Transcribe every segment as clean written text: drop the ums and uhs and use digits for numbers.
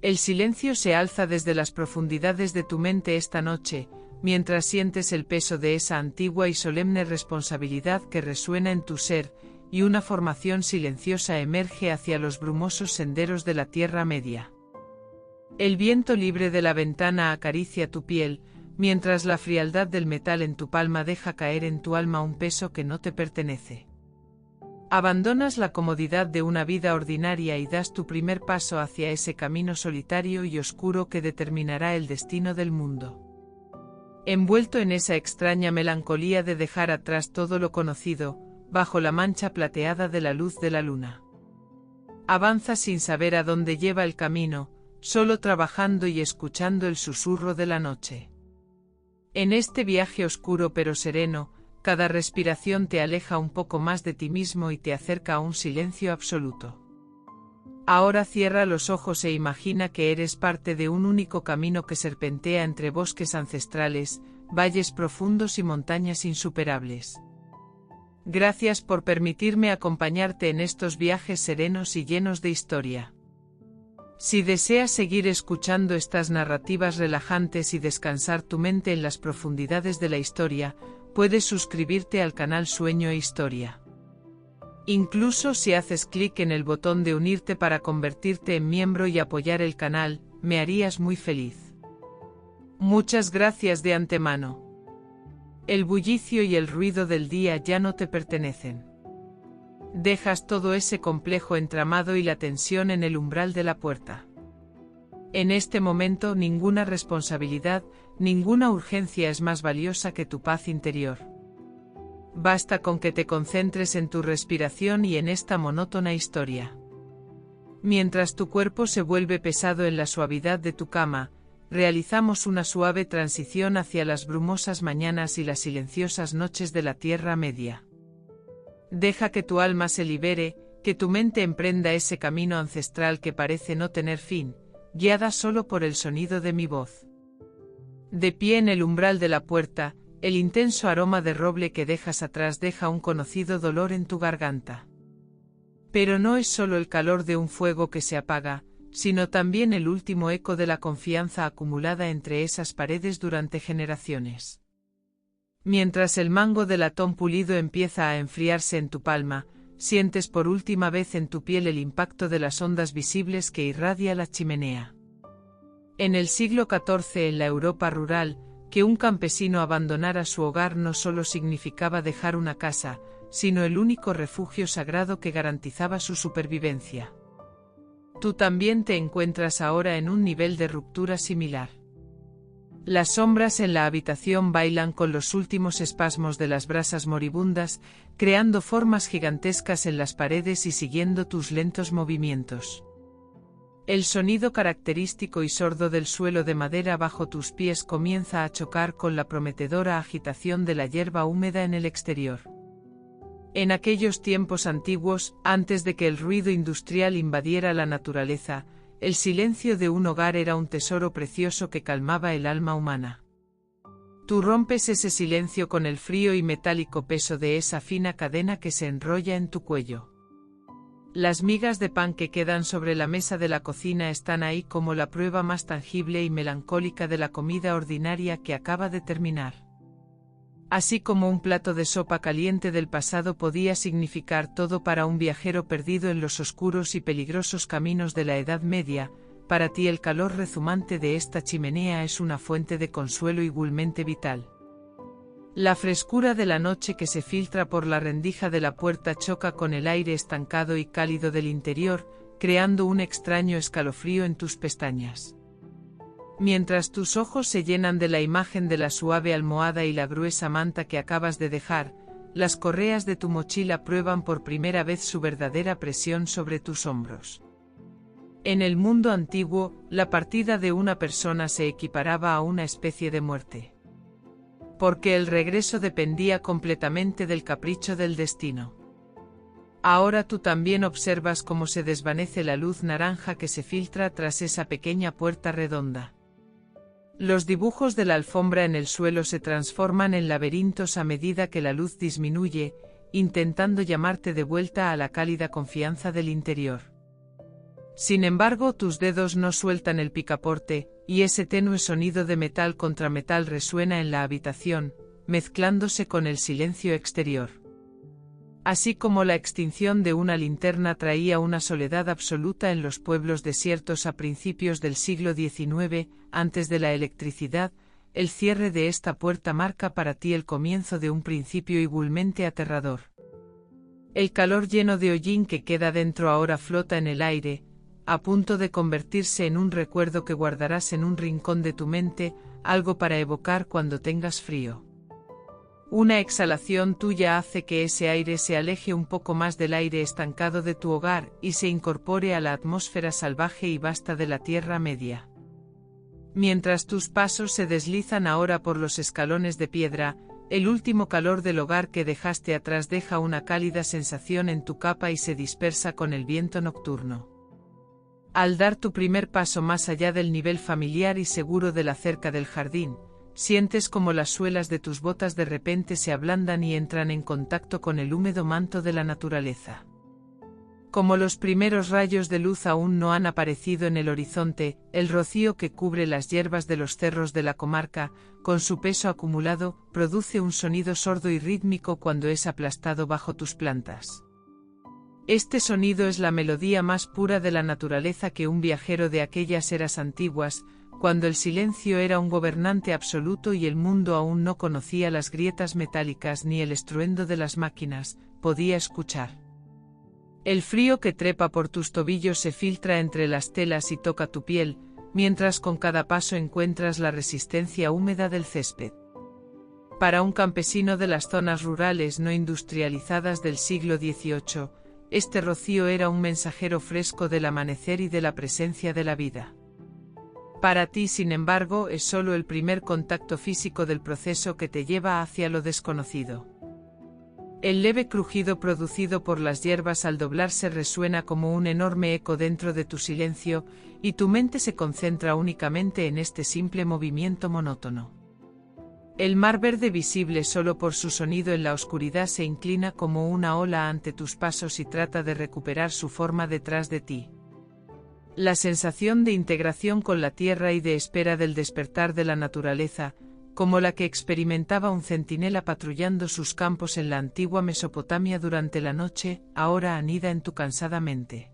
El silencio se alza desde las profundidades de tu mente esta noche, mientras sientes el peso de esa antigua y solemne responsabilidad que resuena en tu ser, y una formación silenciosa emerge hacia los brumosos senderos de la Tierra Media. El viento libre de la ventana acaricia tu piel, mientras la frialdad del metal en tu palma deja caer en tu alma un peso que no te pertenece. Abandonas la comodidad de una vida ordinaria y das tu primer paso hacia ese camino solitario y oscuro que determinará el destino del mundo. Envuelto en esa extraña melancolía de dejar atrás todo lo conocido, bajo la mancha plateada de la luz de la luna. Avanzas sin saber a dónde lleva el camino, solo trabajando y escuchando el susurro de la noche. En este viaje oscuro pero sereno, cada respiración te aleja un poco más de ti mismo y te acerca a un silencio absoluto. Ahora cierra los ojos e imagina que eres parte de un único camino que serpentea entre bosques ancestrales, valles profundos y montañas insuperables. Gracias por permitirme acompañarte en estos viajes serenos y llenos de historia. Si deseas seguir escuchando estas narrativas relajantes y descansar tu mente en las profundidades de la historia, puedes suscribirte al canal Sueño e Historia. Incluso si haces clic en el botón de unirte para convertirte en miembro y apoyar el canal, me harías muy feliz. Muchas gracias de antemano. El bullicio y el ruido del día ya no te pertenecen. Dejas todo ese complejo entramado y la tensión en el umbral de la puerta. En este momento ninguna responsabilidad, ninguna urgencia es más valiosa que tu paz interior. Basta con que te concentres en tu respiración y en esta monótona historia. Mientras tu cuerpo se vuelve pesado en la suavidad de tu cama, realizamos una suave transición hacia las brumosas mañanas y las silenciosas noches de la Tierra Media. Deja que tu alma se libere, que tu mente emprenda ese camino ancestral que parece no tener fin, guiada solo por el sonido de mi voz. De pie en el umbral de la puerta, el intenso aroma de roble que dejas atrás deja un conocido dolor en tu garganta. Pero no es solo el calor de un fuego que se apaga, sino también el último eco de la confianza acumulada entre esas paredes durante generaciones. Mientras el mango de latón pulido empieza a enfriarse en tu palma, sientes por última vez en tu piel el impacto de las ondas visibles que irradia la chimenea. En el siglo XIV, en la Europa rural, que un campesino abandonara su hogar no solo significaba dejar una casa, sino el único refugio sagrado que garantizaba su supervivencia. Tú también te encuentras ahora en un nivel de ruptura similar. Las sombras en la habitación bailan con los últimos espasmos de las brasas moribundas, creando formas gigantescas en las paredes y siguiendo tus lentos movimientos. El sonido característico y sordo del suelo de madera bajo tus pies comienza a chocar con la prometedora agitación de la hierba húmeda en el exterior. En aquellos tiempos antiguos, antes de que el ruido industrial invadiera la naturaleza, el silencio de un hogar era un tesoro precioso que calmaba el alma humana. Tú rompes ese silencio con el frío y metálico peso de esa fina cadena que se enrolla en tu cuello. Las migas de pan que quedan sobre la mesa de la cocina están ahí como la prueba más tangible y melancólica de la comida ordinaria que acaba de terminar. Así como un plato de sopa caliente del pasado podía significar todo para un viajero perdido en los oscuros y peligrosos caminos de la Edad Media, para ti el calor rezumante de esta chimenea es una fuente de consuelo igualmente vital. La frescura de la noche que se filtra por la rendija de la puerta choca con el aire estancado y cálido del interior, creando un extraño escalofrío en tus pestañas. Mientras tus ojos se llenan de la imagen de la suave almohada y la gruesa manta que acabas de dejar, las correas de tu mochila prueban por primera vez su verdadera presión sobre tus hombros. En el mundo antiguo, la partida de una persona se equiparaba a una especie de muerte. Porque el regreso dependía completamente del capricho del destino. Ahora tú también observas cómo se desvanece la luz naranja que se filtra tras esa pequeña puerta redonda. Los dibujos de la alfombra en el suelo se transforman en laberintos a medida que la luz disminuye, intentando llamarte de vuelta a la cálida confianza del interior. Sin embargo, tus dedos no sueltan el picaporte, y ese tenue sonido de metal contra metal resuena en la habitación, mezclándose con el silencio exterior. Así como la extinción de una linterna traía una soledad absoluta en los pueblos desiertos a principios del siglo XIX, antes de la electricidad, el cierre de esta puerta marca para ti el comienzo de un principio igualmente aterrador. El calor lleno de hollín que queda dentro ahora flota en el aire, a punto de convertirse en un recuerdo que guardarás en un rincón de tu mente, algo para evocar cuando tengas frío. Una exhalación tuya hace que ese aire se aleje un poco más del aire estancado de tu hogar y se incorpore a la atmósfera salvaje y vasta de la Tierra Media. Mientras tus pasos se deslizan ahora por los escalones de piedra, el último calor del hogar que dejaste atrás deja una cálida sensación en tu capa y se dispersa con el viento nocturno. Al dar tu primer paso más allá del nivel familiar y seguro de la cerca del jardín, sientes como las suelas de tus botas de repente se ablandan y entran en contacto con el húmedo manto de la naturaleza. Como los primeros rayos de luz aún no han aparecido en el horizonte, el rocío que cubre las hierbas de los cerros de la comarca, con su peso acumulado, produce un sonido sordo y rítmico cuando es aplastado bajo tus plantas. Este sonido es la melodía más pura de la naturaleza que un viajero de aquellas eras antiguas, cuando el silencio era un gobernante absoluto y el mundo aún no conocía las grietas metálicas ni el estruendo de las máquinas, podía escuchar. El frío que trepa por tus tobillos se filtra entre las telas y toca tu piel, mientras con cada paso encuentras la resistencia húmeda del césped. Para un campesino de las zonas rurales no industrializadas del siglo XVIII, este rocío era un mensajero fresco del amanecer y de la presencia de la vida. Para ti, sin embargo, es solo el primer contacto físico del proceso que te lleva hacia lo desconocido. El leve crujido producido por las hierbas al doblarse resuena como un enorme eco dentro de tu silencio, y tu mente se concentra únicamente en este simple movimiento monótono. El mar verde visible solo por su sonido en la oscuridad se inclina como una ola ante tus pasos y trata de recuperar su forma detrás de ti. La sensación de integración con la tierra y de espera del despertar de la naturaleza, como la que experimentaba un centinela patrullando sus campos en la antigua Mesopotamia durante la noche, ahora anida en tu cansada mente.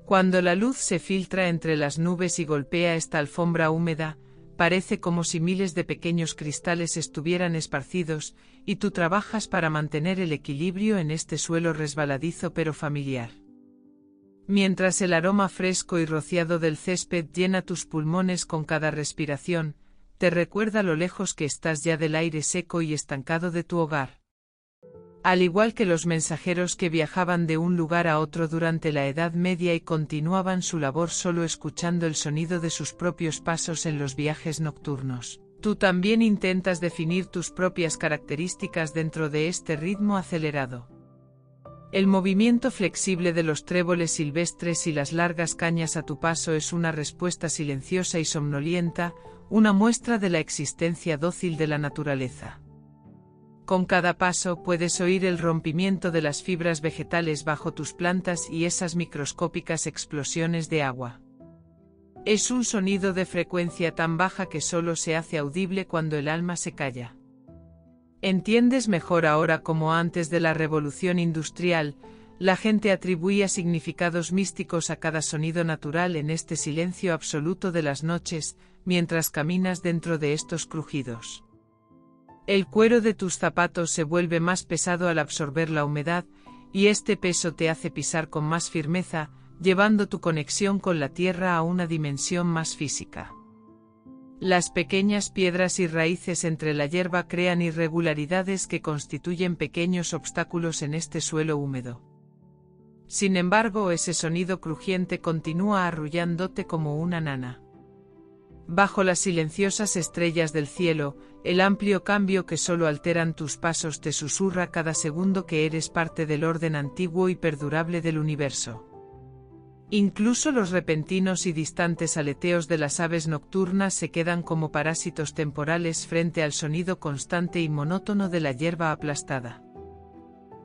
Cuando la luz se filtra entre las nubes y golpea esta alfombra húmeda, parece como si miles de pequeños cristales estuvieran esparcidos, y tú trabajas para mantener el equilibrio en este suelo resbaladizo pero familiar. Mientras el aroma fresco y rociado del césped llena tus pulmones con cada respiración, te recuerda lo lejos que estás ya del aire seco y estancado de tu hogar. Al igual que los mensajeros que viajaban de un lugar a otro durante la Edad Media y continuaban su labor solo escuchando el sonido de sus propios pasos en los viajes nocturnos, tú también intentas definir tus propias características dentro de este ritmo acelerado. El movimiento flexible de los tréboles silvestres y las largas cañas a tu paso es una respuesta silenciosa y somnolienta, una muestra de la existencia dócil de la naturaleza. Con cada paso puedes oír el rompimiento de las fibras vegetales bajo tus plantas y esas microscópicas explosiones de agua. Es un sonido de frecuencia tan baja que solo se hace audible cuando el alma se calla. Entiendes mejor ahora cómo antes de la revolución industrial, la gente atribuía significados místicos a cada sonido natural en este silencio absoluto de las noches, mientras caminas dentro de estos crujidos. El cuero de tus zapatos se vuelve más pesado al absorber la humedad, y este peso te hace pisar con más firmeza, llevando tu conexión con la tierra a una dimensión más física. Las pequeñas piedras y raíces entre la hierba crean irregularidades que constituyen pequeños obstáculos en este suelo húmedo. Sin embargo, ese sonido crujiente continúa arrullándote como una nana. Bajo las silenciosas estrellas del cielo, el amplio cambio que solo alteran tus pasos te susurra cada segundo que eres parte del orden antiguo y perdurable del universo. Incluso los repentinos y distantes aleteos de las aves nocturnas se quedan como parásitos temporales frente al sonido constante y monótono de la hierba aplastada.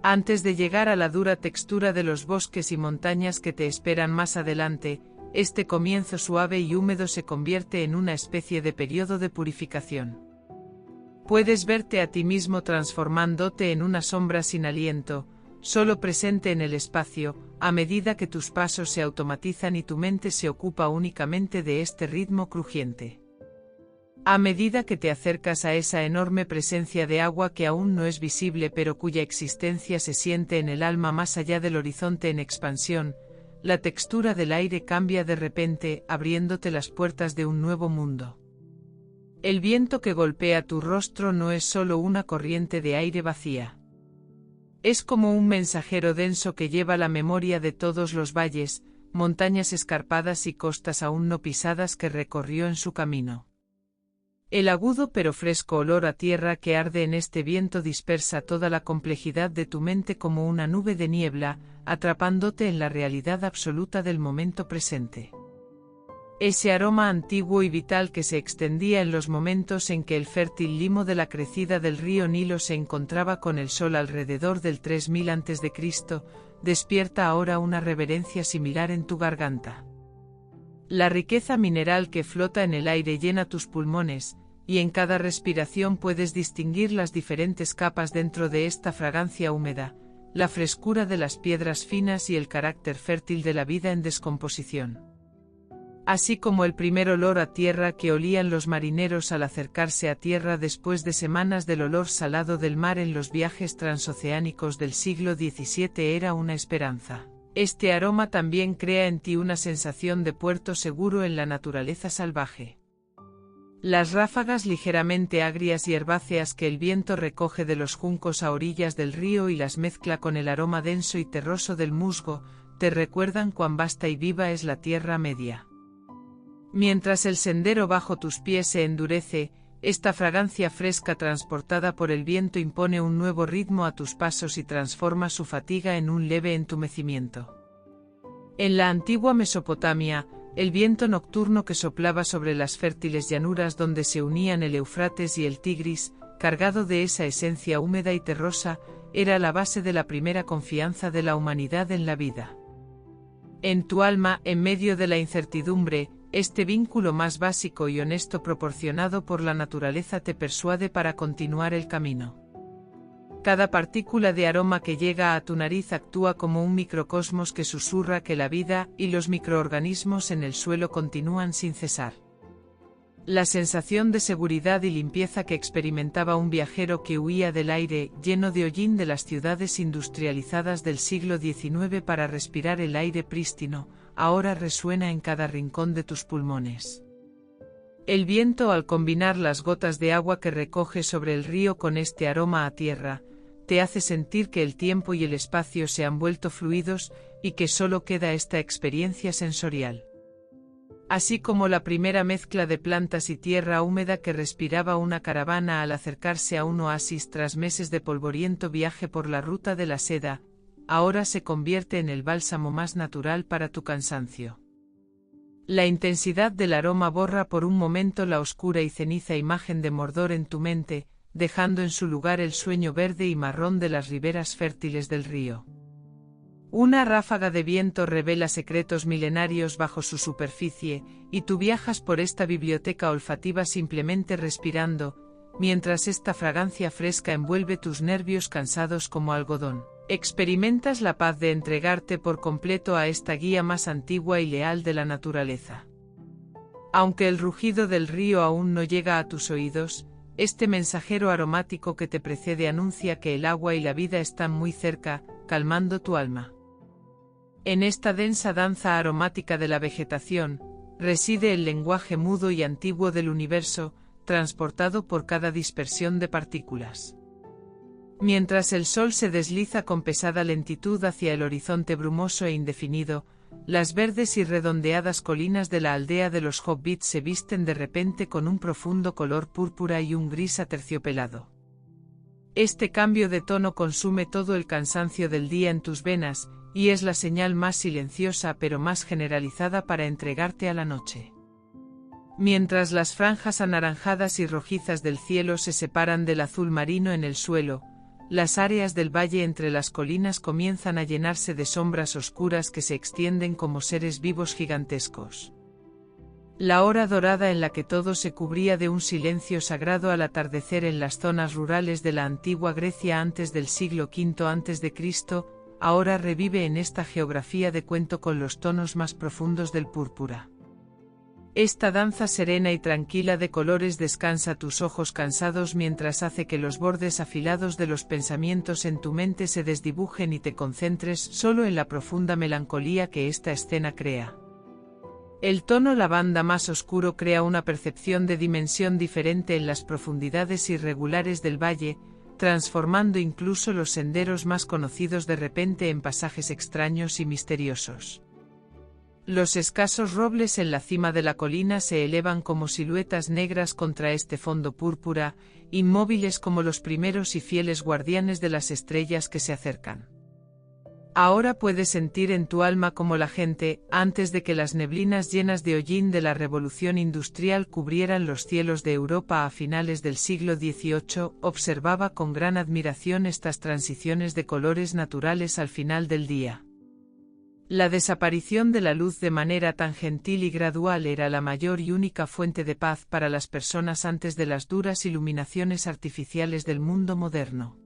Antes de llegar a la dura textura de los bosques y montañas que te esperan más adelante, este comienzo suave y húmedo se convierte en una especie de periodo de purificación. Puedes verte a ti mismo transformándote en una sombra sin aliento, solo presente en el espacio, a medida que tus pasos se automatizan y tu mente se ocupa únicamente de este ritmo crujiente. A medida que te acercas a esa enorme presencia de agua que aún no es visible pero cuya existencia se siente en el alma más allá del horizonte en expansión, la textura del aire cambia de repente, abriéndote las puertas de un nuevo mundo. El viento que golpea tu rostro no es solo una corriente de aire vacía. Es como un mensajero denso que lleva la memoria de todos los valles, montañas escarpadas y costas aún no pisadas que recorrió en su camino. El agudo pero fresco olor a tierra que arde en este viento dispersa toda la complejidad de tu mente como una nube de niebla, atrapándote en la realidad absoluta del momento presente. Ese aroma antiguo y vital que se extendía en los momentos en que el fértil limo de la crecida del río Nilo se encontraba con el sol alrededor del 3000 a.C., despierta ahora una reverencia similar en tu garganta. La riqueza mineral que flota en el aire llena tus pulmones, y en cada respiración puedes distinguir las diferentes capas dentro de esta fragancia húmeda, la frescura de las piedras finas y el carácter fértil de la vida en descomposición. Así como el primer olor a tierra que olían los marineros al acercarse a tierra después de semanas del olor salado del mar en los viajes transoceánicos del siglo XVII era una esperanza. Este aroma también crea en ti una sensación de puerto seguro en la naturaleza salvaje. Las ráfagas ligeramente agrias y herbáceas que el viento recoge de los juncos a orillas del río y las mezcla con el aroma denso y terroso del musgo, te recuerdan cuán vasta y viva es la Tierra Media. Mientras el sendero bajo tus pies se endurece, esta fragancia fresca transportada por el viento impone un nuevo ritmo a tus pasos y transforma su fatiga en un leve entumecimiento. En la antigua Mesopotamia, el viento nocturno que soplaba sobre las fértiles llanuras donde se unían el Éufrates y el Tigris, cargado de esa esencia húmeda y terrosa, era la base de la primera confianza de la humanidad en la vida. En tu alma, en medio de la incertidumbre, este vínculo más básico y honesto proporcionado por la naturaleza te persuade para continuar el camino. Cada partícula de aroma que llega a tu nariz actúa como un microcosmos que susurra que la vida y los microorganismos en el suelo continúan sin cesar. La sensación de seguridad y limpieza que experimentaba un viajero que huía del aire lleno de hollín de las ciudades industrializadas del siglo XIX para respirar el aire prístino, ahora resuena en cada rincón de tus pulmones. El viento, al combinar las gotas de agua que recoge sobre el río con este aroma a tierra, te hace sentir que el tiempo y el espacio se han vuelto fluidos y que solo queda esta experiencia sensorial. Así como la primera mezcla de plantas y tierra húmeda que respiraba una caravana al acercarse a un oasis tras meses de polvoriento viaje por la ruta de la seda, ahora se convierte en el bálsamo más natural para tu cansancio. La intensidad del aroma borra por un momento la oscura y ceniza imagen de Mordor en tu mente, dejando en su lugar el sueño verde y marrón de las riberas fértiles del río. Una ráfaga de viento revela secretos milenarios bajo su superficie, y tú viajas por esta biblioteca olfativa simplemente respirando, mientras esta fragancia fresca envuelve tus nervios cansados como algodón. Experimentas la paz de entregarte por completo a esta guía más antigua y leal de la naturaleza. Aunque el rugido del río aún no llega a tus oídos, este mensajero aromático que te precede anuncia que el agua y la vida están muy cerca, calmando tu alma. En esta densa danza aromática de la vegetación, reside el lenguaje mudo y antiguo del universo, transportado por cada dispersión de partículas. Mientras el sol se desliza con pesada lentitud hacia el horizonte brumoso e indefinido, las verdes y redondeadas colinas de la aldea de los hobbits se visten de repente con un profundo color púrpura y un gris aterciopelado. Este cambio de tono consume todo el cansancio del día en tus venas, y es la señal más silenciosa pero más generalizada para entregarte a la noche. Mientras las franjas anaranjadas y rojizas del cielo se separan del azul marino en el suelo, las áreas del valle entre las colinas comienzan a llenarse de sombras oscuras que se extienden como seres vivos gigantescos. La hora dorada en la que todo se cubría de un silencio sagrado al atardecer en las zonas rurales de la antigua Grecia antes del siglo V a.C., ahora revive en esta geografía de cuento con los tonos más profundos del púrpura. Esta danza serena y tranquila de colores descansa tus ojos cansados mientras hace que los bordes afilados de los pensamientos en tu mente se desdibujen y te concentres solo en la profunda melancolía que esta escena crea. El tono lavanda más oscuro crea una percepción de dimensión diferente en las profundidades irregulares del valle, transformando incluso los senderos más conocidos de repente en pasajes extraños y misteriosos. Los escasos robles en la cima de la colina se elevan como siluetas negras contra este fondo púrpura, inmóviles como los primeros y fieles guardianes de las estrellas que se acercan. Ahora puedes sentir en tu alma como la gente, antes de que las neblinas llenas de hollín de la revolución industrial cubrieran los cielos de Europa a finales del siglo XVIII, observaba con gran admiración estas transiciones de colores naturales al final del día. La desaparición de la luz de manera tan gentil y gradual era la mayor y única fuente de paz para las personas antes de las duras iluminaciones artificiales del mundo moderno.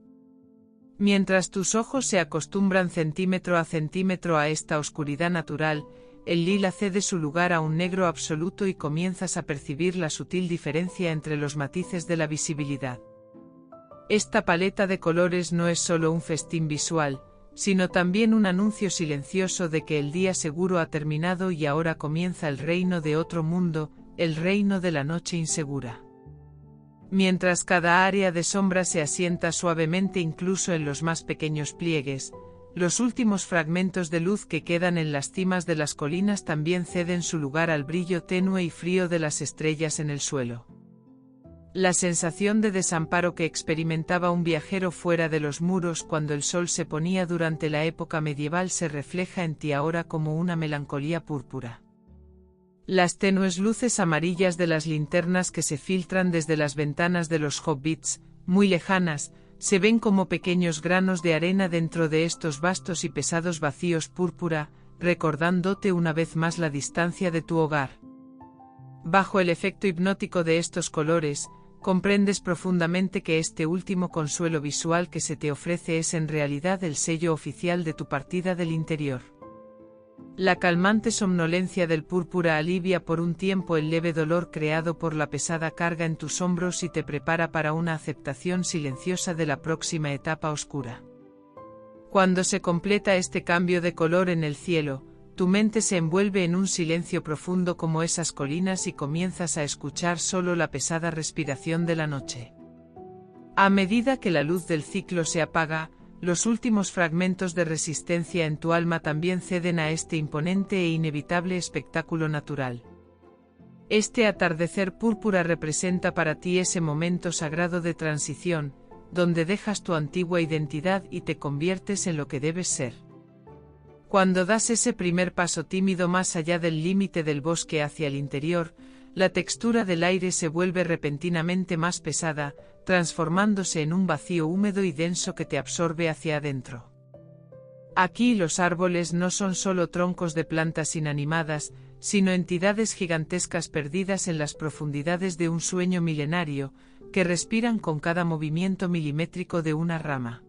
Mientras tus ojos se acostumbran centímetro a esta oscuridad natural, el lila cede su lugar a un negro absoluto y comienzas a percibir la sutil diferencia entre los matices de la visibilidad. Esta paleta de colores no es solo un festín visual, sino también un anuncio silencioso de que el día seguro ha terminado y ahora comienza el reino de otro mundo, el reino de la noche insegura. Mientras cada área de sombra se asienta suavemente incluso en los más pequeños pliegues, los últimos fragmentos de luz que quedan en las cimas de las colinas también ceden su lugar al brillo tenue y frío de las estrellas en el suelo. La sensación de desamparo que experimentaba un viajero fuera de los muros cuando el sol se ponía durante la época medieval se refleja en ti ahora como una melancolía púrpura. Las tenues luces amarillas de las linternas que se filtran desde las ventanas de los hobbits, muy lejanas, se ven como pequeños granos de arena dentro de estos vastos y pesados vacíos púrpura, recordándote una vez más la distancia de tu hogar. Bajo el efecto hipnótico de estos colores, comprendes profundamente que este último consuelo visual que se te ofrece es en realidad el sello oficial de tu partida del interior. La calmante somnolencia del púrpura alivia por un tiempo el leve dolor creado por la pesada carga en tus hombros y te prepara para una aceptación silenciosa de la próxima etapa oscura. Cuando se completa este cambio de color en el cielo, tu mente se envuelve en un silencio profundo como esas colinas y comienzas a escuchar solo la pesada respiración de la noche. A medida que la luz del ciclo se apaga, los últimos fragmentos de resistencia en tu alma también ceden a este imponente e inevitable espectáculo natural. Este atardecer púrpura representa para ti ese momento sagrado de transición, donde dejas tu antigua identidad y te conviertes en lo que debes ser. Cuando das ese primer paso tímido más allá del límite del bosque hacia el interior, la textura del aire se vuelve repentinamente más pesada, transformándose en un vacío húmedo y denso que te absorbe hacia adentro. Aquí los árboles no son solo troncos de plantas inanimadas, sino entidades gigantescas perdidas en las profundidades de un sueño milenario, que respiran con cada movimiento milimétrico de una rama.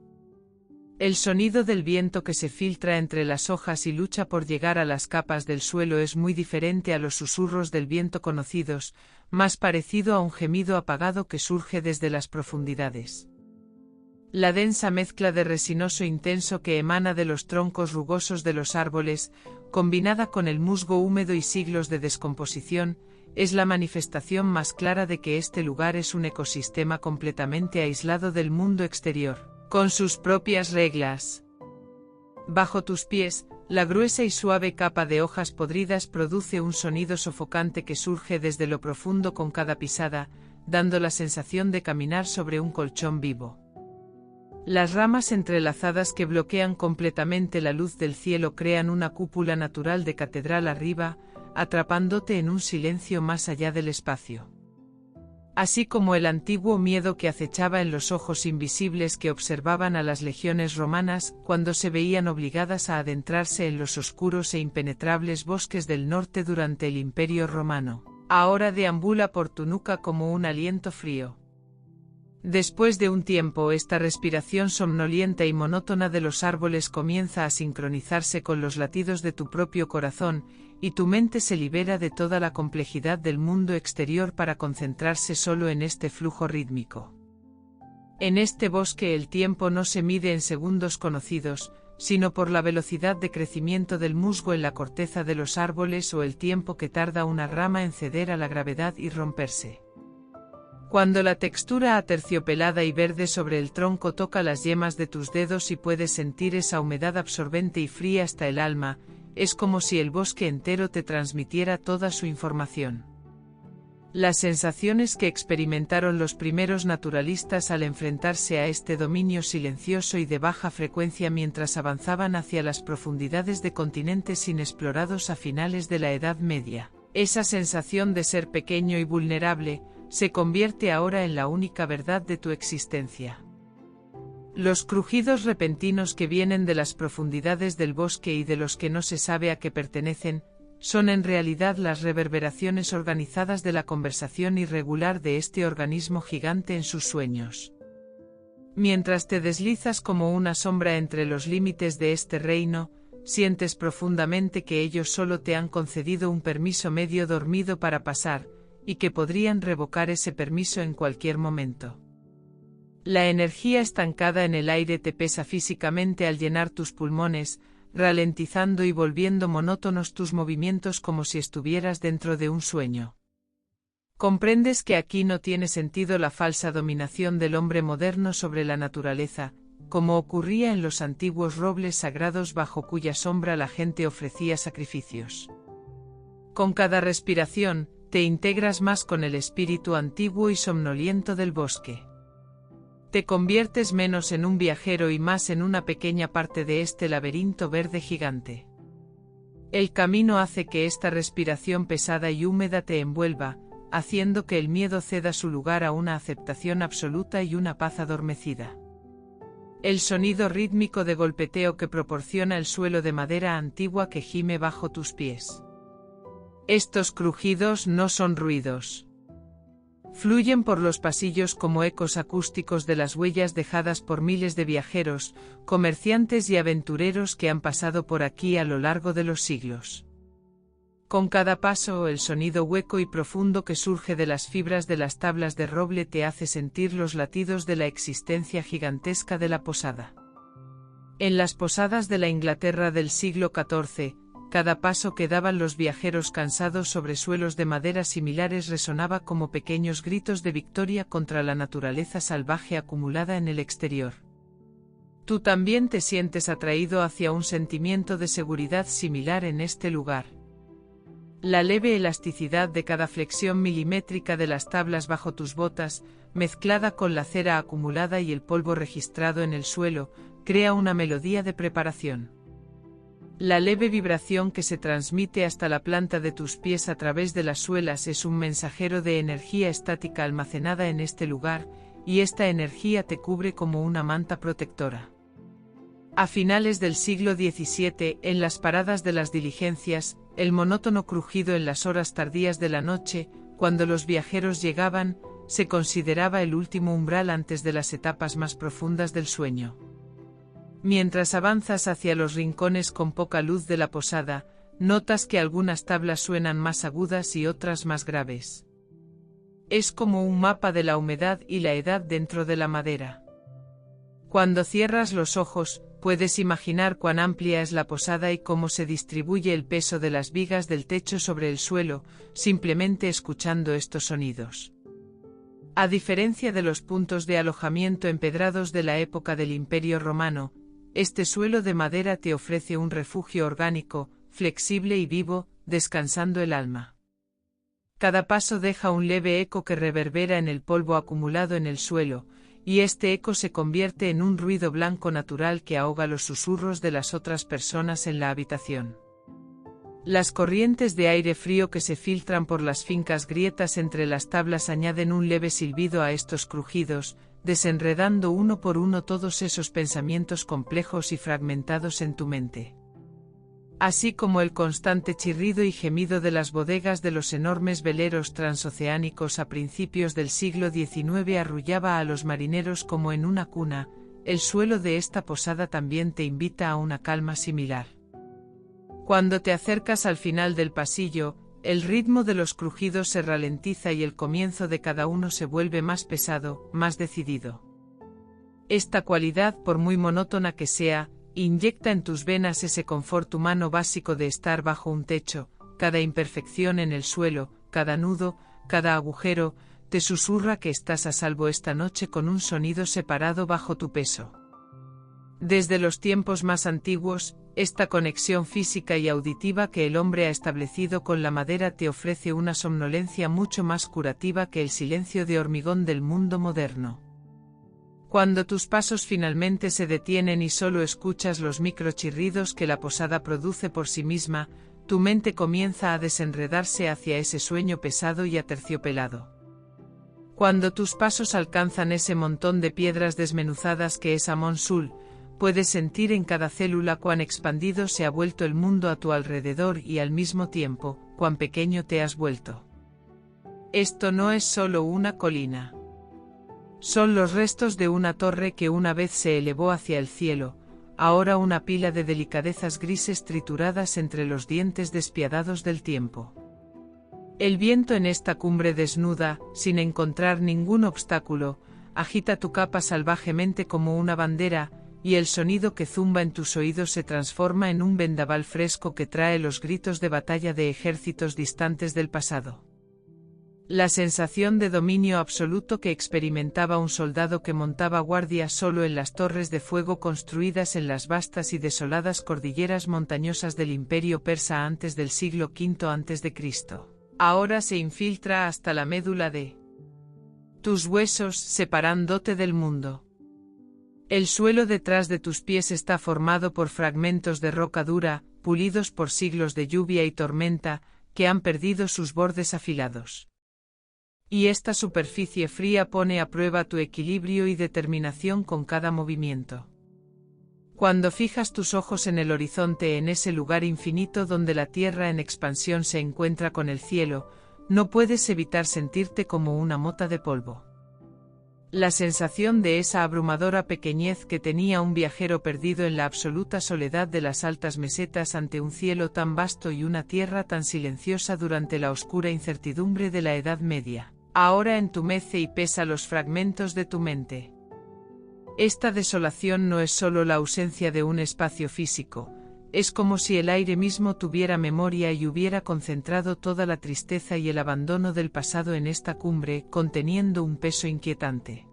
El sonido del viento que se filtra entre las hojas y lucha por llegar a las capas del suelo es muy diferente a los susurros del viento conocidos, más parecido a un gemido apagado que surge desde las profundidades. La densa mezcla de resinoso intenso que emana de los troncos rugosos de los árboles, combinada con el musgo húmedo y siglos de descomposición, es la manifestación más clara de que este lugar es un ecosistema completamente aislado del mundo exterior, con sus propias reglas. Bajo tus pies, la gruesa y suave capa de hojas podridas produce un sonido sofocante que surge desde lo profundo con cada pisada, dando la sensación de caminar sobre un colchón vivo. Las ramas entrelazadas que bloquean completamente la luz del cielo crean una cúpula natural de catedral arriba, atrapándote en un silencio más allá del espacio. así como el antiguo miedo que acechaba en los ojos invisibles que observaban a las legiones romanas cuando se veían obligadas a adentrarse en los oscuros e impenetrables bosques del norte durante el Imperio Romano. Ahora deambula por tu nuca como un aliento frío. Después de un tiempo, esta respiración somnolienta y monótona de los árboles comienza a sincronizarse con los latidos de tu propio corazón, y tu mente se libera de toda la complejidad del mundo exterior para concentrarse solo en este flujo rítmico. En este bosque el tiempo no se mide en segundos conocidos, sino por la velocidad de crecimiento del musgo en la corteza de los árboles o el tiempo que tarda una rama en ceder a la gravedad y romperse. Cuando la textura aterciopelada y verde sobre el tronco toca las yemas de tus dedos y puedes sentir esa humedad absorbente y fría hasta el alma, es como si el bosque entero te transmitiera toda su información. Las sensaciones que experimentaron los primeros naturalistas al enfrentarse a este dominio silencioso y de baja frecuencia mientras avanzaban hacia las profundidades de continentes inexplorados a finales de la Edad Media, esa sensación de ser pequeño y vulnerable, se convierte ahora en la única verdad de tu existencia. Los crujidos repentinos que vienen de las profundidades del bosque y de los que no se sabe a qué pertenecen, son en realidad las reverberaciones organizadas de la conversación irregular de este organismo gigante en sus sueños. Mientras te deslizas como una sombra entre los límites de este reino, sientes profundamente que ellos solo te han concedido un permiso medio dormido para pasar, y que podrían revocar ese permiso en cualquier momento. La energía estancada en el aire te pesa físicamente al llenar tus pulmones, ralentizando y volviendo monótonos tus movimientos como si estuvieras dentro de un sueño. Comprendes que aquí no tiene sentido la falsa dominación del hombre moderno sobre la naturaleza, como ocurría en los antiguos robles sagrados bajo cuya sombra la gente ofrecía sacrificios. Con cada respiración, te integras más con el espíritu antiguo y somnoliento del bosque. Te conviertes menos en un viajero y más en una pequeña parte de este laberinto verde gigante. El camino hace que esta respiración pesada y húmeda te envuelva, haciendo que el miedo ceda su lugar a una aceptación absoluta y una paz adormecida. El sonido rítmico de golpeteo que proporciona el suelo de madera antigua que gime bajo tus pies. Estos crujidos no son ruidos. Fluyen por los pasillos como ecos acústicos de las huellas dejadas por miles de viajeros, comerciantes y aventureros que han pasado por aquí a lo largo de los siglos. Con cada paso, el sonido hueco y profundo que surge de las fibras de las tablas de roble te hace sentir los latidos de la existencia gigantesca de la posada. En las posadas de la Inglaterra del siglo XIV, cada paso que daban los viajeros cansados sobre suelos de madera similares resonaba como pequeños gritos de victoria contra la naturaleza salvaje acumulada en el exterior. Tú también te sientes atraído hacia un sentimiento de seguridad similar en este lugar. La leve elasticidad de cada flexión milimétrica de las tablas bajo tus botas, mezclada con la cera acumulada y el polvo registrado en el suelo, crea una melodía de preparación. La leve vibración que se transmite hasta la planta de tus pies a través de las suelas es un mensajero de energía estática almacenada en este lugar, y esta energía te cubre como una manta protectora. A finales del siglo XVII, en las paradas de las diligencias, el monótono crujido en las horas tardías de la noche, cuando los viajeros llegaban, se consideraba el último umbral antes de las etapas más profundas del sueño. Mientras avanzas hacia los rincones con poca luz de la posada, notas que algunas tablas suenan más agudas y otras más graves. Es como un mapa de la humedad y la edad dentro de la madera. Cuando cierras los ojos, puedes imaginar cuán amplia es la posada y cómo se distribuye el peso de las vigas del techo sobre el suelo, simplemente escuchando estos sonidos. A diferencia de los puntos de alojamiento empedrados de la época del Imperio Romano, este suelo de madera te ofrece un refugio orgánico, flexible y vivo, descansando el alma. Cada paso deja un leve eco que reverbera en el polvo acumulado en el suelo, y este eco se convierte en un ruido blanco natural que ahoga los susurros de las otras personas en la habitación. Las corrientes de aire frío que se filtran por las fincas grietas entre las tablas añaden un leve silbido a estos crujidos, desenredando uno por uno todos esos pensamientos complejos y fragmentados en tu mente. Así como el constante chirrido y gemido de las bodegas de los enormes veleros transoceánicos a principios del siglo XIX arrullaba a los marineros como en una cuna, el suelo de esta posada también te invita a una calma similar. Cuando te acercas al final del pasillo, el ritmo de los crujidos se ralentiza y el comienzo de cada uno se vuelve más pesado, más decidido. Esta cualidad, por muy monótona que sea, inyecta en tus venas ese confort humano básico de estar bajo un techo. Cada imperfección en el suelo, cada nudo, cada agujero, te susurra que estás a salvo esta noche con un sonido separado bajo tu peso. Desde los tiempos más antiguos, esta conexión física y auditiva que el hombre ha establecido con la madera te ofrece una somnolencia mucho más curativa que el silencio de hormigón del mundo moderno. Cuando tus pasos finalmente se detienen y solo escuchas los microchirridos que la posada produce por sí misma, tu mente comienza a desenredarse hacia ese sueño pesado y aterciopelado. Cuando tus pasos alcanzan ese montón de piedras desmenuzadas que es Amon Sul, puedes sentir en cada célula cuán expandido se ha vuelto el mundo a tu alrededor y al mismo tiempo, cuán pequeño te has vuelto. Esto no es solo una colina. Son los restos de una torre que una vez se elevó hacia el cielo, ahora una pila de delicadezas grises trituradas entre los dientes despiadados del tiempo. El viento en esta cumbre desnuda, sin encontrar ningún obstáculo, agita tu capa salvajemente como una bandera, y el sonido que zumba en tus oídos se transforma en un vendaval fresco que trae los gritos de batalla de ejércitos distantes del pasado. La sensación de dominio absoluto que experimentaba un soldado que montaba guardia solo en las torres de fuego construidas en las vastas y desoladas cordilleras montañosas del Imperio Persa antes del siglo V a.C., ahora se infiltra hasta la médula de tus huesos, separándote del mundo. El suelo detrás de tus pies está formado por fragmentos de roca dura, pulidos por siglos de lluvia y tormenta, que han perdido sus bordes afilados. Y esta superficie fría pone a prueba tu equilibrio y determinación con cada movimiento. Cuando fijas tus ojos en el horizonte, en ese lugar infinito donde la tierra en expansión se encuentra con el cielo, no puedes evitar sentirte como una mota de polvo. La sensación de esa abrumadora pequeñez que tenía un viajero perdido en la absoluta soledad de las altas mesetas ante un cielo tan vasto y una tierra tan silenciosa durante la oscura incertidumbre de la Edad Media, ahora entumece y pesa los fragmentos de tu mente. Esta desolación no es solo la ausencia de un espacio físico, es como si el aire mismo tuviera memoria y hubiera concentrado toda la tristeza y el abandono del pasado en esta cumbre, conteniendo un peso inquietante.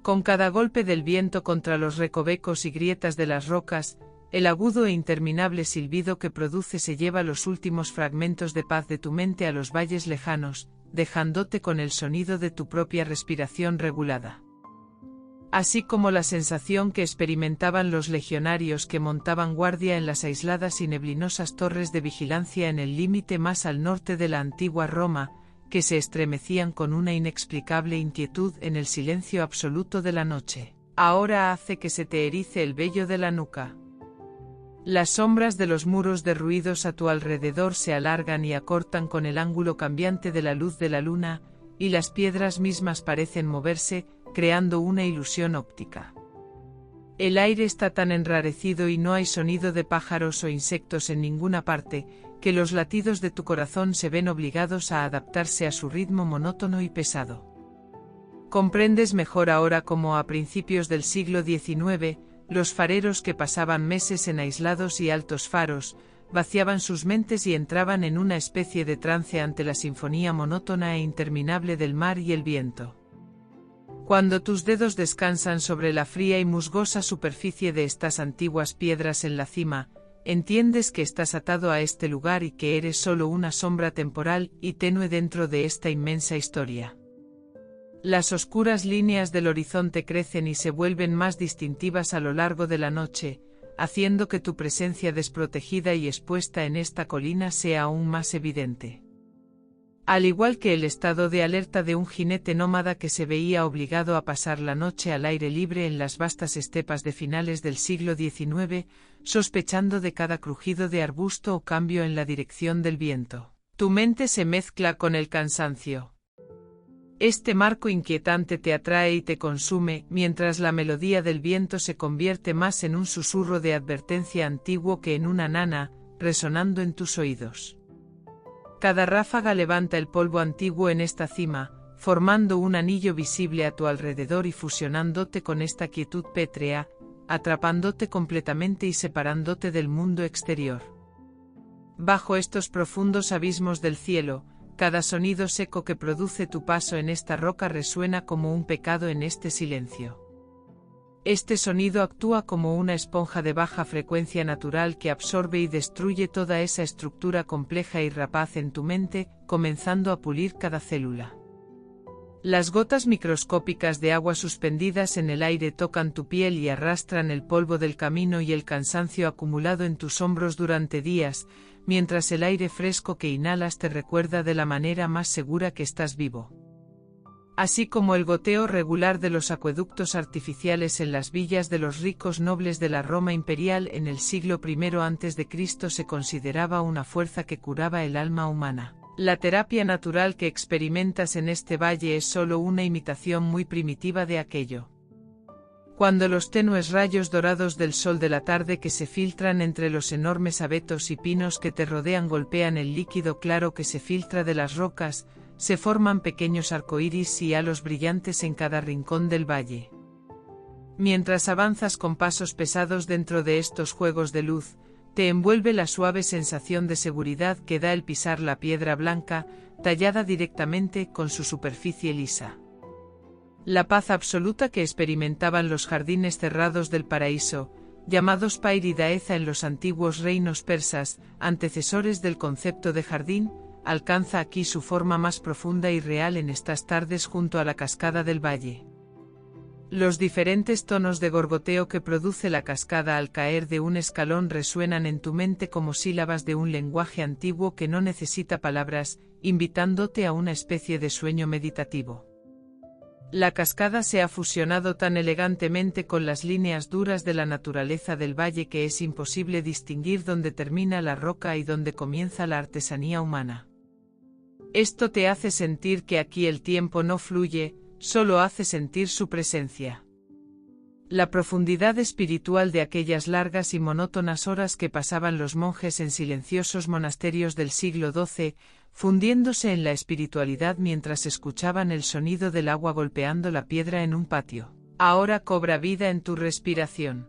Con cada golpe del viento contra los recovecos y grietas de las rocas, el agudo e interminable silbido que produce se lleva los últimos fragmentos de paz de tu mente a los valles lejanos, dejándote con el sonido de tu propia respiración regulada. Así como la sensación que experimentaban los legionarios que montaban guardia en las aisladas y neblinosas torres de vigilancia en el límite más al norte de la antigua Roma, que se estremecían con una inexplicable inquietud en el silencio absoluto de la noche, ahora hace que se te erice el vello de la nuca. Las sombras de los muros derruidos a tu alrededor se alargan y acortan con el ángulo cambiante de la luz de la luna, y las piedras mismas parecen moverse, creando una ilusión óptica. El aire está tan enrarecido y no hay sonido de pájaros o insectos en ninguna parte, que los latidos de tu corazón se ven obligados a adaptarse a su ritmo monótono y pesado. Comprendes mejor ahora cómo a principios del siglo XIX, los fareros que pasaban meses en aislados y altos faros, vaciaban sus mentes y entraban en una especie de trance ante la sinfonía monótona e interminable del mar y el viento. Cuando tus dedos descansan sobre la fría y musgosa superficie de estas antiguas piedras en la cima, entiendes que estás atado a este lugar y que eres solo una sombra temporal y tenue dentro de esta inmensa historia. Las oscuras líneas del horizonte crecen y se vuelven más distintivas a lo largo de la noche, haciendo que tu presencia desprotegida y expuesta en esta colina sea aún más evidente. Al igual que el estado de alerta de un jinete nómada que se veía obligado a pasar la noche al aire libre en las vastas estepas de finales del siglo XIX, sospechando de cada crujido de arbusto o cambio en la dirección del viento. Tu mente se mezcla con el cansancio. Este marco inquietante te atrae y te consume, mientras la melodía del viento se convierte más en un susurro de advertencia antiguo que en una nana, resonando en tus oídos. Cada ráfaga levanta el polvo antiguo en esta cima, formando un anillo visible a tu alrededor y fusionándote con esta quietud pétrea, atrapándote completamente y separándote del mundo exterior. Bajo estos profundos abismos del cielo, cada sonido seco que produce tu paso en esta roca resuena como un pecado en este silencio. Este sonido actúa como una esponja de baja frecuencia natural que absorbe y destruye toda esa estructura compleja y rapaz en tu mente, comenzando a pulir cada célula. Las gotas microscópicas de agua suspendidas en el aire tocan tu piel y arrastran el polvo del camino y el cansancio acumulado en tus hombros durante días, mientras el aire fresco que inhalas te recuerda de la manera más segura que estás vivo. Así como el goteo regular de los acueductos artificiales en las villas de los ricos nobles de la Roma imperial en el siglo I a.C. se consideraba una fuerza que curaba el alma humana. La terapia natural que experimentas en este valle es solo una imitación muy primitiva de aquello. Cuando los tenues rayos dorados del sol de la tarde que se filtran entre los enormes abetos y pinos que te rodean golpean el líquido claro que se filtra de las rocas, se forman pequeños arcoíris y halos brillantes en cada rincón del valle. Mientras avanzas con pasos pesados dentro de estos juegos de luz, te envuelve la suave sensación de seguridad que da el pisar la piedra blanca, tallada directamente con su superficie lisa. La paz absoluta que experimentaban los jardines cerrados del paraíso, llamados Pair y Daeza en los antiguos reinos persas, antecesores del concepto de jardín, alcanza aquí su forma más profunda y real en estas tardes junto a la cascada del valle. Los diferentes tonos de gorgoteo que produce la cascada al caer de un escalón resuenan en tu mente como sílabas de un lenguaje antiguo que no necesita palabras, invitándote a una especie de sueño meditativo. La cascada se ha fusionado tan elegantemente con las líneas duras de la naturaleza del valle que es imposible distinguir dónde termina la roca y dónde comienza la artesanía humana. Esto te hace sentir que aquí el tiempo no fluye, solo hace sentir su presencia. La profundidad espiritual de aquellas largas y monótonas horas que pasaban los monjes en silenciosos monasterios del siglo XII, fundiéndose en la espiritualidad mientras escuchaban el sonido del agua golpeando la piedra en un patio, ahora cobra vida en tu respiración.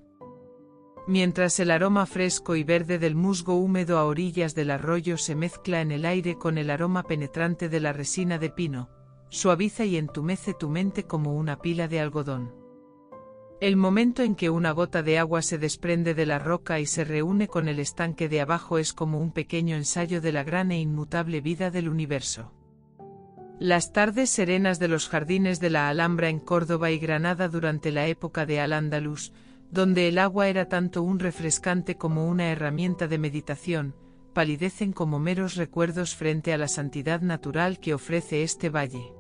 Mientras el aroma fresco y verde del musgo húmedo a orillas del arroyo se mezcla en el aire con el aroma penetrante de la resina de pino, suaviza y entumece tu mente como una pila de algodón. El momento en que una gota de agua se desprende de la roca y se reúne con el estanque de abajo es como un pequeño ensayo de la gran e inmutable vida del universo. Las tardes serenas de los jardines de la Alhambra en Córdoba y Granada durante la época de Al-Ándalus, donde el agua era tanto un refrescante como una herramienta de meditación, palidecen como meros recuerdos frente a la santidad natural que ofrece este valle.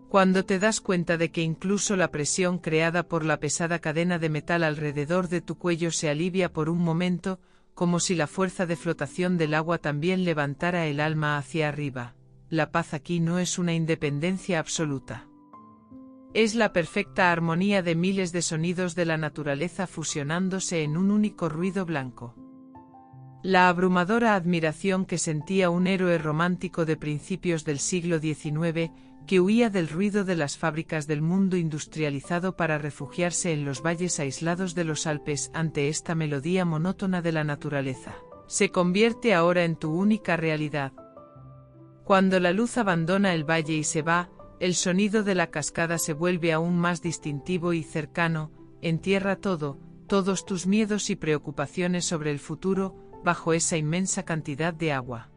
Cuando te das cuenta de que incluso la presión creada por la pesada cadena de metal alrededor de tu cuello se alivia por un momento, como si la fuerza de flotación del agua también levantara el alma hacia arriba, la paz aquí no es una independencia absoluta. Es la perfecta armonía de miles de sonidos de la naturaleza fusionándose en un único ruido blanco. La abrumadora admiración que sentía un héroe romántico de principios del siglo XIX, que huía del ruido de las fábricas del mundo industrializado para refugiarse en los valles aislados de los Alpes ante esta melodía monótona de la naturaleza, se convierte ahora en tu única realidad. Cuando la luz abandona el valle y se va, el sonido de la cascada se vuelve aún más distintivo y cercano, entierra todos tus miedos y preocupaciones sobre el futuro, bajo esa inmensa cantidad de agua.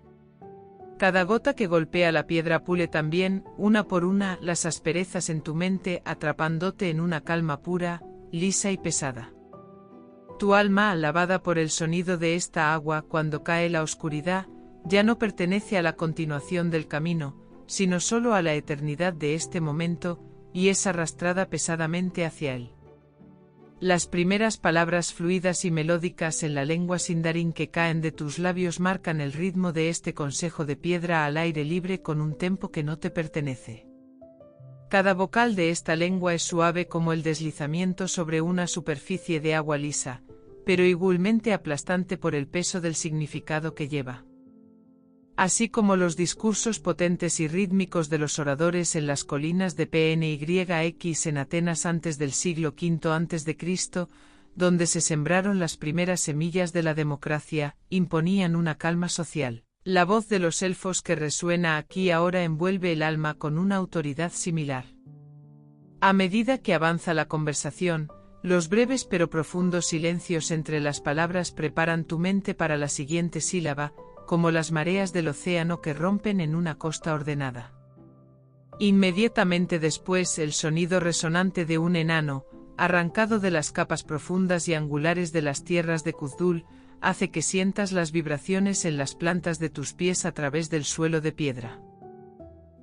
Cada gota que golpea la piedra pule también, una por una, las asperezas en tu mente, atrapándote en una calma pura, lisa y pesada. Tu alma, lavada por el sonido de esta agua cuando cae la oscuridad, ya no pertenece a la continuación del camino, sino solo a la eternidad de este momento, y es arrastrada pesadamente hacia él. Las primeras palabras fluidas y melódicas en la lengua sindarin que caen de tus labios marcan el ritmo de este consejo de piedra al aire libre con un tempo que no te pertenece. Cada vocal de esta lengua es suave como el deslizamiento sobre una superficie de agua lisa, pero igualmente aplastante por el peso del significado que lleva. Así como los discursos potentes y rítmicos de los oradores en las colinas de Pnyx en Atenas antes del siglo V a.C., donde se sembraron las primeras semillas de la democracia, imponían una calma social. La voz de los elfos que resuena aquí ahora envuelve el alma con una autoridad similar. A medida que avanza la conversación, los breves pero profundos silencios entre las palabras preparan tu mente para la siguiente sílaba, como las mareas del océano que rompen en una costa ordenada. Inmediatamente después el sonido resonante de un enano, arrancado de las capas profundas y angulares de las tierras de Kuzdul, hace que sientas las vibraciones en las plantas de tus pies a través del suelo de piedra.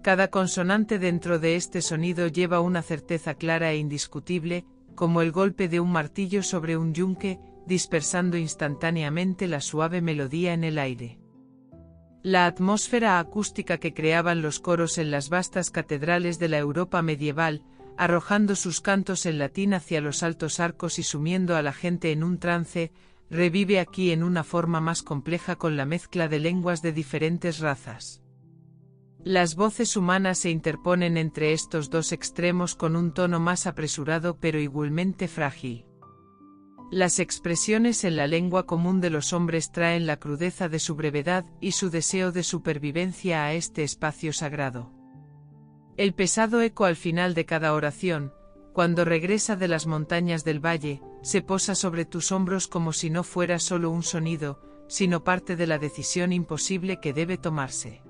Cada consonante dentro de este sonido lleva una certeza clara e indiscutible, como el golpe de un martillo sobre un yunque, dispersando instantáneamente la suave melodía en el aire. La atmósfera acústica que creaban los coros en las vastas catedrales de la Europa medieval, arrojando sus cantos en latín hacia los altos arcos y sumiendo a la gente en un trance, revive aquí en una forma más compleja con la mezcla de lenguas de diferentes razas. Las voces humanas se interponen entre estos dos extremos con un tono más apresurado pero igualmente frágil. Las expresiones en la lengua común de los hombres traen la crudeza de su brevedad y su deseo de supervivencia a este espacio sagrado. El pesado eco al final de cada oración, cuando regresa de las montañas del valle, se posa sobre tus hombros como si no fuera solo un sonido, sino parte de la decisión imposible que debe tomarse.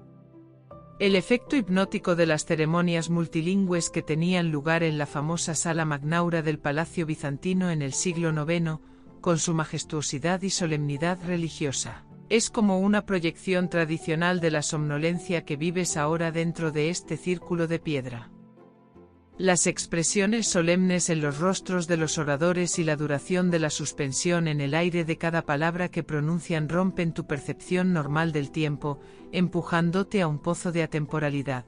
El efecto hipnótico de las ceremonias multilingües que tenían lugar en la famosa sala magnaura del Palacio Bizantino en el siglo IX, con su majestuosidad y solemnidad religiosa, es como una proyección tradicional de la somnolencia que vives ahora dentro de este círculo de piedra. Las expresiones solemnes en los rostros de los oradores y la duración de la suspensión en el aire de cada palabra que pronuncian rompen tu percepción normal del tiempo, empujándote a un pozo de atemporalidad.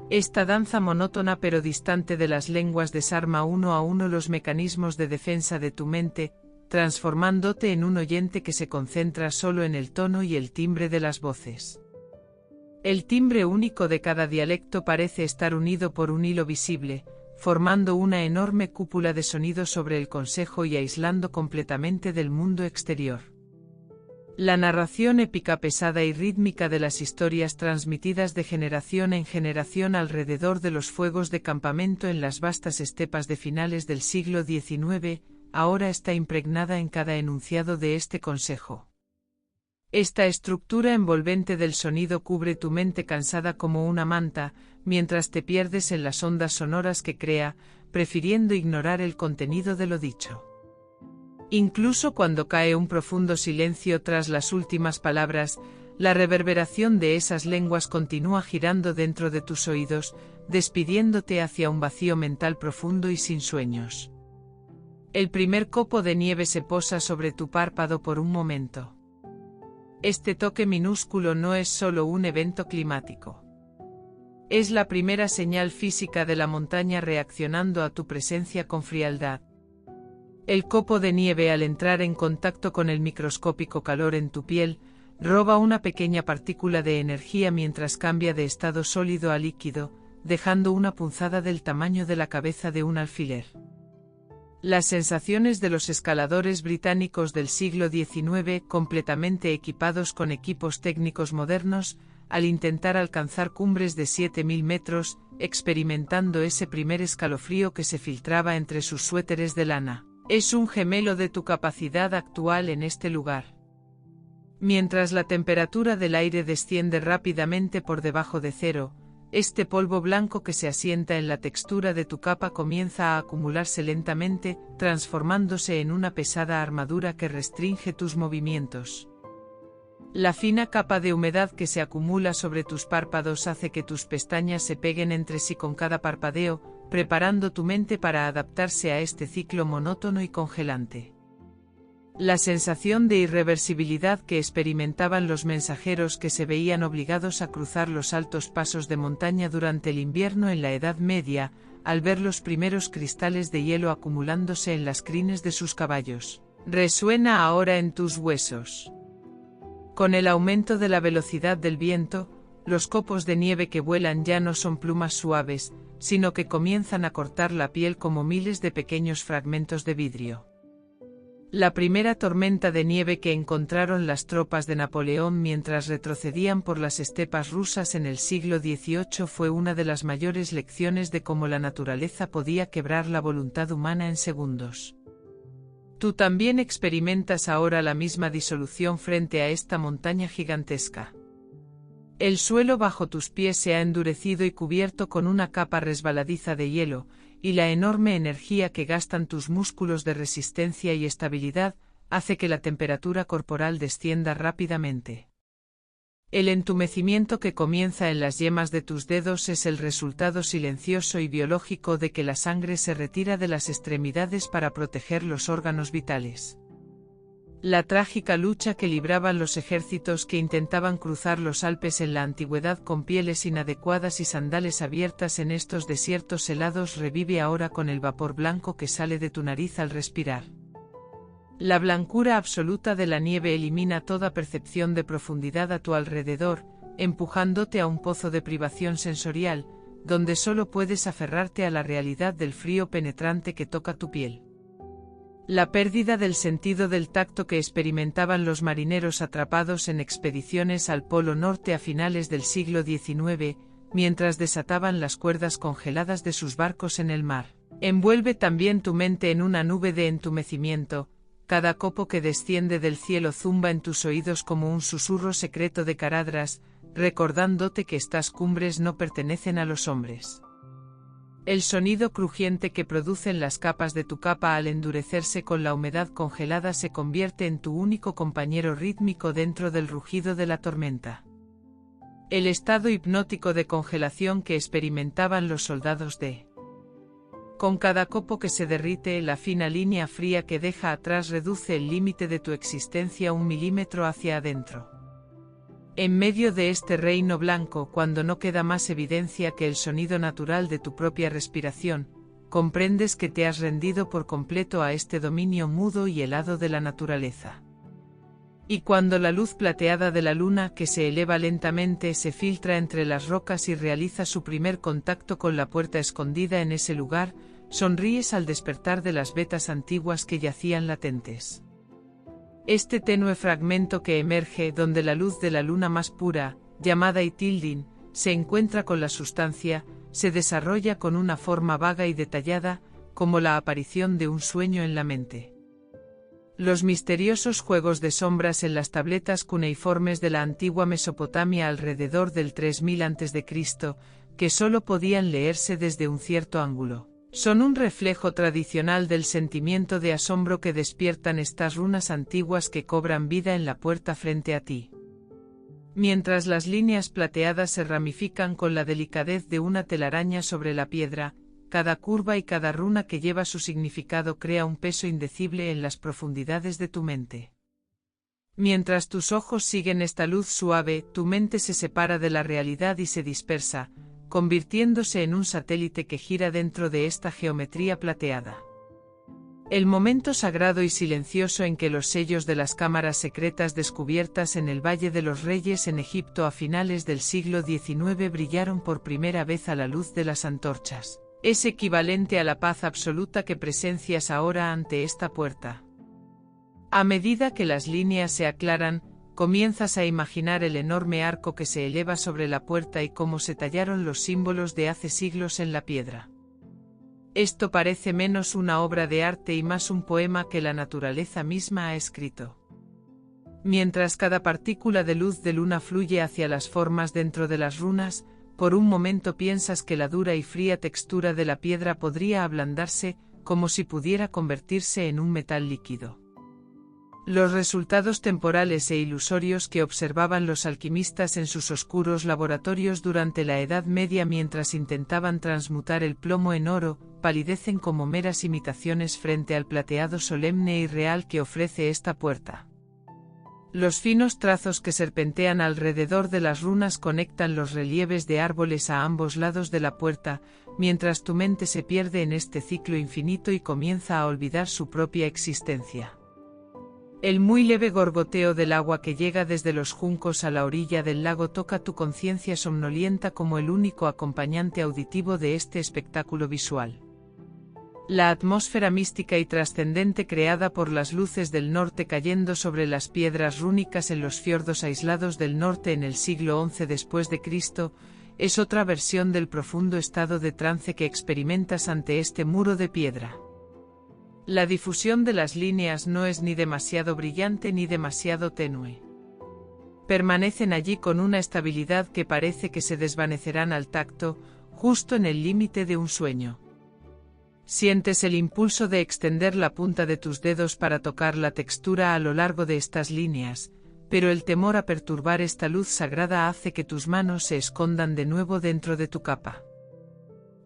Esta danza monótona pero distante de las lenguas desarma uno a uno los mecanismos de defensa de tu mente, transformándote en un oyente que se concentra solo en el tono y el timbre de las voces. El timbre único de cada dialecto parece estar unido por un hilo visible, formando una enorme cúpula de sonido sobre el consejo y aislando completamente del mundo exterior. La narración épica pesada y rítmica de las historias transmitidas de generación en generación alrededor de los fuegos de campamento en las vastas estepas de finales del siglo XIX, ahora está impregnada en cada enunciado de este consejo. Esta estructura envolvente del sonido cubre tu mente cansada como una manta, mientras te pierdes en las ondas sonoras que crea, prefiriendo ignorar el contenido de lo dicho. Incluso cuando cae un profundo silencio tras las últimas palabras, la reverberación de esas lenguas continúa girando dentro de tus oídos, despidiéndote hacia un vacío mental profundo y sin sueños. El primer copo de nieve se posa sobre tu párpado por un momento. Este toque minúsculo no es solo un evento climático. Es la primera señal física de la montaña reaccionando a tu presencia con frialdad. El copo de nieve, al entrar en contacto con el microscópico calor en tu piel, roba una pequeña partícula de energía mientras cambia de estado sólido a líquido, dejando una punzada del tamaño de la cabeza de un alfiler. Las sensaciones de los escaladores británicos del siglo XIX, completamente equipados con equipos técnicos modernos, al intentar alcanzar cumbres de 7000 metros, experimentando ese primer escalofrío que se filtraba entre sus suéteres de lana, es un gemelo de tu capacidad actual en este lugar. Mientras la temperatura del aire desciende rápidamente por debajo de cero, este polvo blanco que se asienta en la textura de tu capa comienza a acumularse lentamente, transformándose en una pesada armadura que restringe tus movimientos. La fina capa de humedad que se acumula sobre tus párpados hace que tus pestañas se peguen entre sí con cada parpadeo, preparando tu mente para adaptarse a este ciclo monótono y congelante. La sensación de irreversibilidad que experimentaban los mensajeros que se veían obligados a cruzar los altos pasos de montaña durante el invierno en la Edad Media, al ver los primeros cristales de hielo acumulándose en las crines de sus caballos, resuena ahora en tus huesos. Con el aumento de la velocidad del viento, los copos de nieve que vuelan ya no son plumas suaves, sino que comienzan a cortar la piel como miles de pequeños fragmentos de vidrio. La primera tormenta de nieve que encontraron las tropas de Napoleón mientras retrocedían por las estepas rusas en el siglo XVIII fue una de las mayores lecciones de cómo la naturaleza podía quebrar la voluntad humana en segundos. Tú también experimentas ahora la misma disolución frente a esta montaña gigantesca. El suelo bajo tus pies se ha endurecido y cubierto con una capa resbaladiza de hielo, y la enorme energía que gastan tus músculos de resistencia y estabilidad hace que la temperatura corporal descienda rápidamente. El entumecimiento que comienza en las yemas de tus dedos es el resultado silencioso y biológico de que la sangre se retira de las extremidades para proteger los órganos vitales. La trágica lucha que libraban los ejércitos que intentaban cruzar los Alpes en la antigüedad con pieles inadecuadas y sandales abiertas en estos desiertos helados revive ahora con el vapor blanco que sale de tu nariz al respirar. La blancura absoluta de la nieve elimina toda percepción de profundidad a tu alrededor, empujándote a un pozo de privación sensorial, donde solo puedes aferrarte a la realidad del frío penetrante que toca tu piel. La pérdida del sentido del tacto que experimentaban los marineros atrapados en expediciones al Polo Norte a finales del siglo XIX, mientras desataban las cuerdas congeladas de sus barcos en el mar, envuelve también tu mente en una nube de entumecimiento. Cada copo que desciende del cielo zumba en tus oídos como un susurro secreto de Caradras, recordándote que estas cumbres no pertenecen a los hombres. El sonido crujiente que producen las capas de tu capa al endurecerse con la humedad congelada se convierte en tu único compañero rítmico dentro del rugido de la tormenta. El estado hipnótico de congelación que experimentaban los soldados de. Con cada copo que se derrite, la fina línea fría que deja atrás reduce el límite de tu existencia 1 milímetro hacia adentro. En medio de este reino blanco, cuando no queda más evidencia que el sonido natural de tu propia respiración, comprendes que te has rendido por completo a este dominio mudo y helado de la naturaleza. Y cuando la luz plateada de la luna que se eleva lentamente se filtra entre las rocas y realiza su primer contacto con la puerta escondida en ese lugar, sonríes al despertar de las vetas antiguas que yacían latentes. Este tenue fragmento que emerge donde la luz de la luna más pura, llamada Ithildin, se encuentra con la sustancia, se desarrolla con una forma vaga y detallada, como la aparición de un sueño en la mente. Los misteriosos juegos de sombras en las tabletas cuneiformes de la antigua Mesopotamia alrededor del 3000 a.C., que solo podían leerse desde un cierto ángulo, son un reflejo tradicional del sentimiento de asombro que despiertan estas runas antiguas que cobran vida en la puerta frente a ti. Mientras las líneas plateadas se ramifican con la delicadez de una telaraña sobre la piedra, cada curva y cada runa que lleva su significado crea un peso indecible en las profundidades de tu mente. Mientras tus ojos siguen esta luz suave, tu mente se separa de la realidad y se dispersa, convirtiéndose en un satélite que gira dentro de esta geometría plateada. El momento sagrado y silencioso en que los sellos de las cámaras secretas descubiertas en el Valle de los Reyes en Egipto a finales del siglo XIX brillaron por primera vez a la luz de las antorchas, es equivalente a la paz absoluta que presencias ahora ante esta puerta. A medida que las líneas se aclaran, comienzas a imaginar el enorme arco que se eleva sobre la puerta y cómo se tallaron los símbolos de hace siglos en la piedra. Esto parece menos una obra de arte y más un poema que la naturaleza misma ha escrito. Mientras cada partícula de luz de luna fluye hacia las formas dentro de las runas, por un momento piensas que la dura y fría textura de la piedra podría ablandarse, como si pudiera convertirse en un metal líquido. Los resultados temporales e ilusorios que observaban los alquimistas en sus oscuros laboratorios durante la Edad Media mientras intentaban transmutar el plomo en oro, palidecen como meras imitaciones frente al plateado solemne y real que ofrece esta puerta. Los finos trazos que serpentean alrededor de las runas conectan los relieves de árboles a ambos lados de la puerta, mientras tu mente se pierde en este ciclo infinito y comienza a olvidar su propia existencia. El muy leve gorgoteo del agua que llega desde los juncos a la orilla del lago toca tu conciencia somnolienta como el único acompañante auditivo de este espectáculo visual. La atmósfera mística y trascendente creada por las luces del norte cayendo sobre las piedras rúnicas en los fiordos aislados del norte en el siglo XI después de Cristo, es otra versión del profundo estado de trance que experimentas ante este muro de piedra. La difusión de las líneas no es ni demasiado brillante ni demasiado tenue. Permanecen allí con una estabilidad que parece que se desvanecerán al tacto, justo en el límite de un sueño. Sientes el impulso de extender la punta de tus dedos para tocar la textura a lo largo de estas líneas, pero el temor a perturbar esta luz sagrada hace que tus manos se escondan de nuevo dentro de tu capa.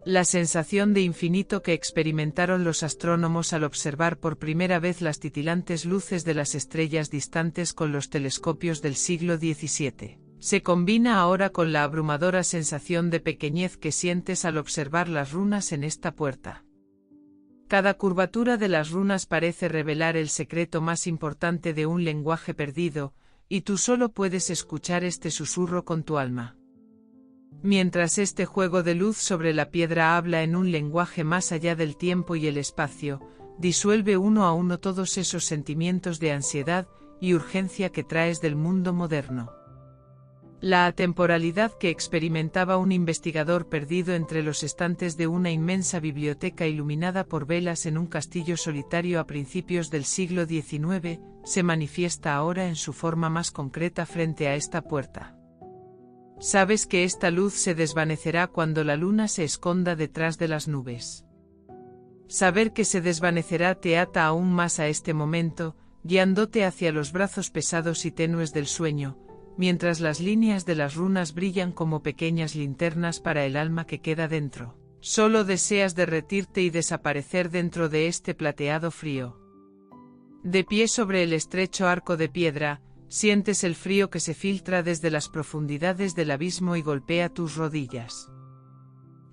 La sensación de infinito que experimentaron los astrónomos al observar por primera vez las titilantes luces de las estrellas distantes con los telescopios del siglo XVII, se combina ahora con la abrumadora sensación de pequeñez que sientes al observar las runas en esta puerta. Cada curvatura de las runas parece revelar el secreto más importante de un lenguaje perdido, y tú solo puedes escuchar este susurro con tu alma. Mientras este juego de luz sobre la piedra habla en un lenguaje más allá del tiempo y el espacio, disuelve uno a uno todos esos sentimientos de ansiedad y urgencia que traes del mundo moderno. La atemporalidad que experimentaba un investigador perdido entre los estantes de una inmensa biblioteca iluminada por velas en un castillo solitario a principios del siglo XIX, se manifiesta ahora en su forma más concreta frente a esta puerta. Sabes que esta luz se desvanecerá cuando la luna se esconda detrás de las nubes. Saber que se desvanecerá te ata aún más a este momento, guiándote hacia los brazos pesados y tenues del sueño, mientras las líneas de las runas brillan como pequeñas linternas para el alma que queda dentro. Solo deseas derretirte y desaparecer dentro de este plateado frío. De pie sobre el estrecho arco de piedra, sientes el frío que se filtra desde las profundidades del abismo y golpea tus rodillas.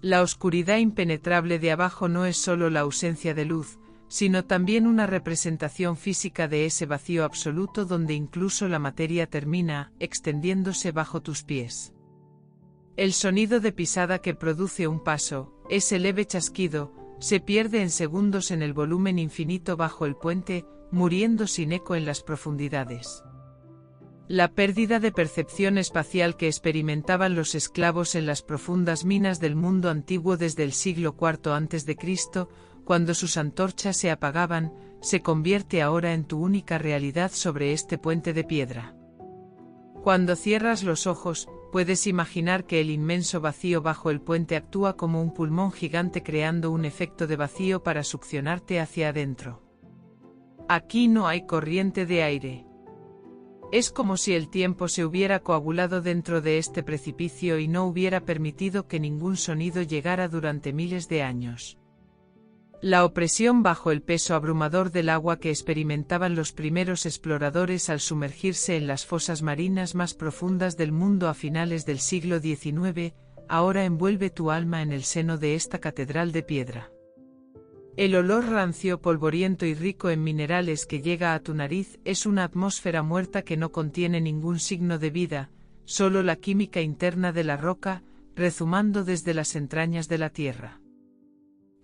La oscuridad impenetrable de abajo no es solo la ausencia de luz, sino también una representación física de ese vacío absoluto donde incluso la materia termina, extendiéndose bajo tus pies. El sonido de pisada que produce un paso, ese leve chasquido, se pierde en segundos en el volumen infinito bajo el puente, muriendo sin eco en las profundidades. La pérdida de percepción espacial que experimentaban los esclavos en las profundas minas del mundo antiguo desde el siglo IV a.C., cuando sus antorchas se apagaban, se convierte ahora en tu única realidad sobre este puente de piedra. Cuando cierras los ojos, puedes imaginar que el inmenso vacío bajo el puente actúa como un pulmón gigante creando un efecto de vacío para succionarte hacia adentro. Aquí no hay corriente de aire. Es como si el tiempo se hubiera coagulado dentro de este precipicio y no hubiera permitido que ningún sonido llegara durante miles de años. La opresión bajo el peso abrumador del agua que experimentaban los primeros exploradores al sumergirse en las fosas marinas más profundas del mundo a finales del siglo XIX, ahora envuelve tu alma en el seno de esta catedral de piedra. El olor rancio, polvoriento y rico en minerales que llega a tu nariz es una atmósfera muerta que no contiene ningún signo de vida, solo la química interna de la roca, rezumando desde las entrañas de la tierra.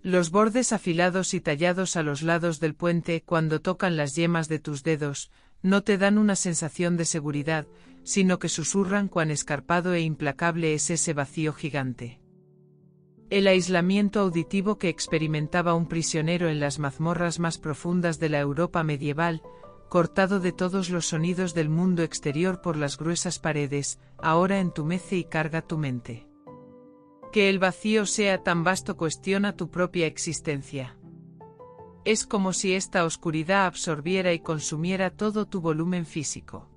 Los bordes afilados y tallados a los lados del puente cuando tocan las yemas de tus dedos, no te dan una sensación de seguridad, sino que susurran cuán escarpado e implacable es ese vacío gigante. El aislamiento auditivo que experimentaba un prisionero en las mazmorras más profundas de la Europa medieval, cortado de todos los sonidos del mundo exterior por las gruesas paredes, ahora entumece y carga tu mente. Que el vacío sea tan vasto cuestiona tu propia existencia. Es como si esta oscuridad absorbiera y consumiera todo tu volumen físico.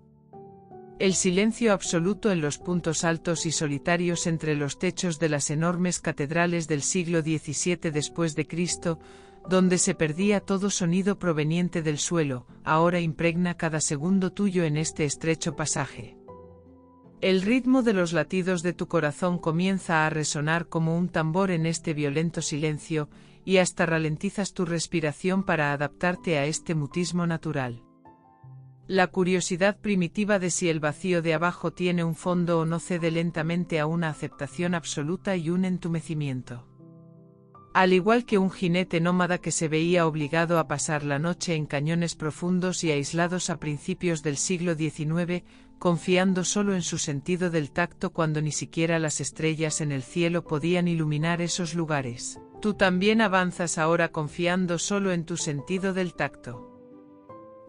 El silencio absoluto en los puntos altos y solitarios entre los techos de las enormes catedrales del siglo XVII después de Cristo, donde se perdía todo sonido proveniente del suelo, ahora impregna cada segundo tuyo en este estrecho pasaje. El ritmo de los latidos de tu corazón comienza a resonar como un tambor en este violento silencio, y hasta ralentizas tu respiración para adaptarte a este mutismo natural. La curiosidad primitiva de si el vacío de abajo tiene un fondo o no cede lentamente a una aceptación absoluta y un entumecimiento. Al igual que un jinete nómada que se veía obligado a pasar la noche en cañones profundos y aislados a principios del siglo XIX, confiando solo en su sentido del tacto cuando ni siquiera las estrellas en el cielo podían iluminar esos lugares, tú también avanzas ahora confiando solo en tu sentido del tacto.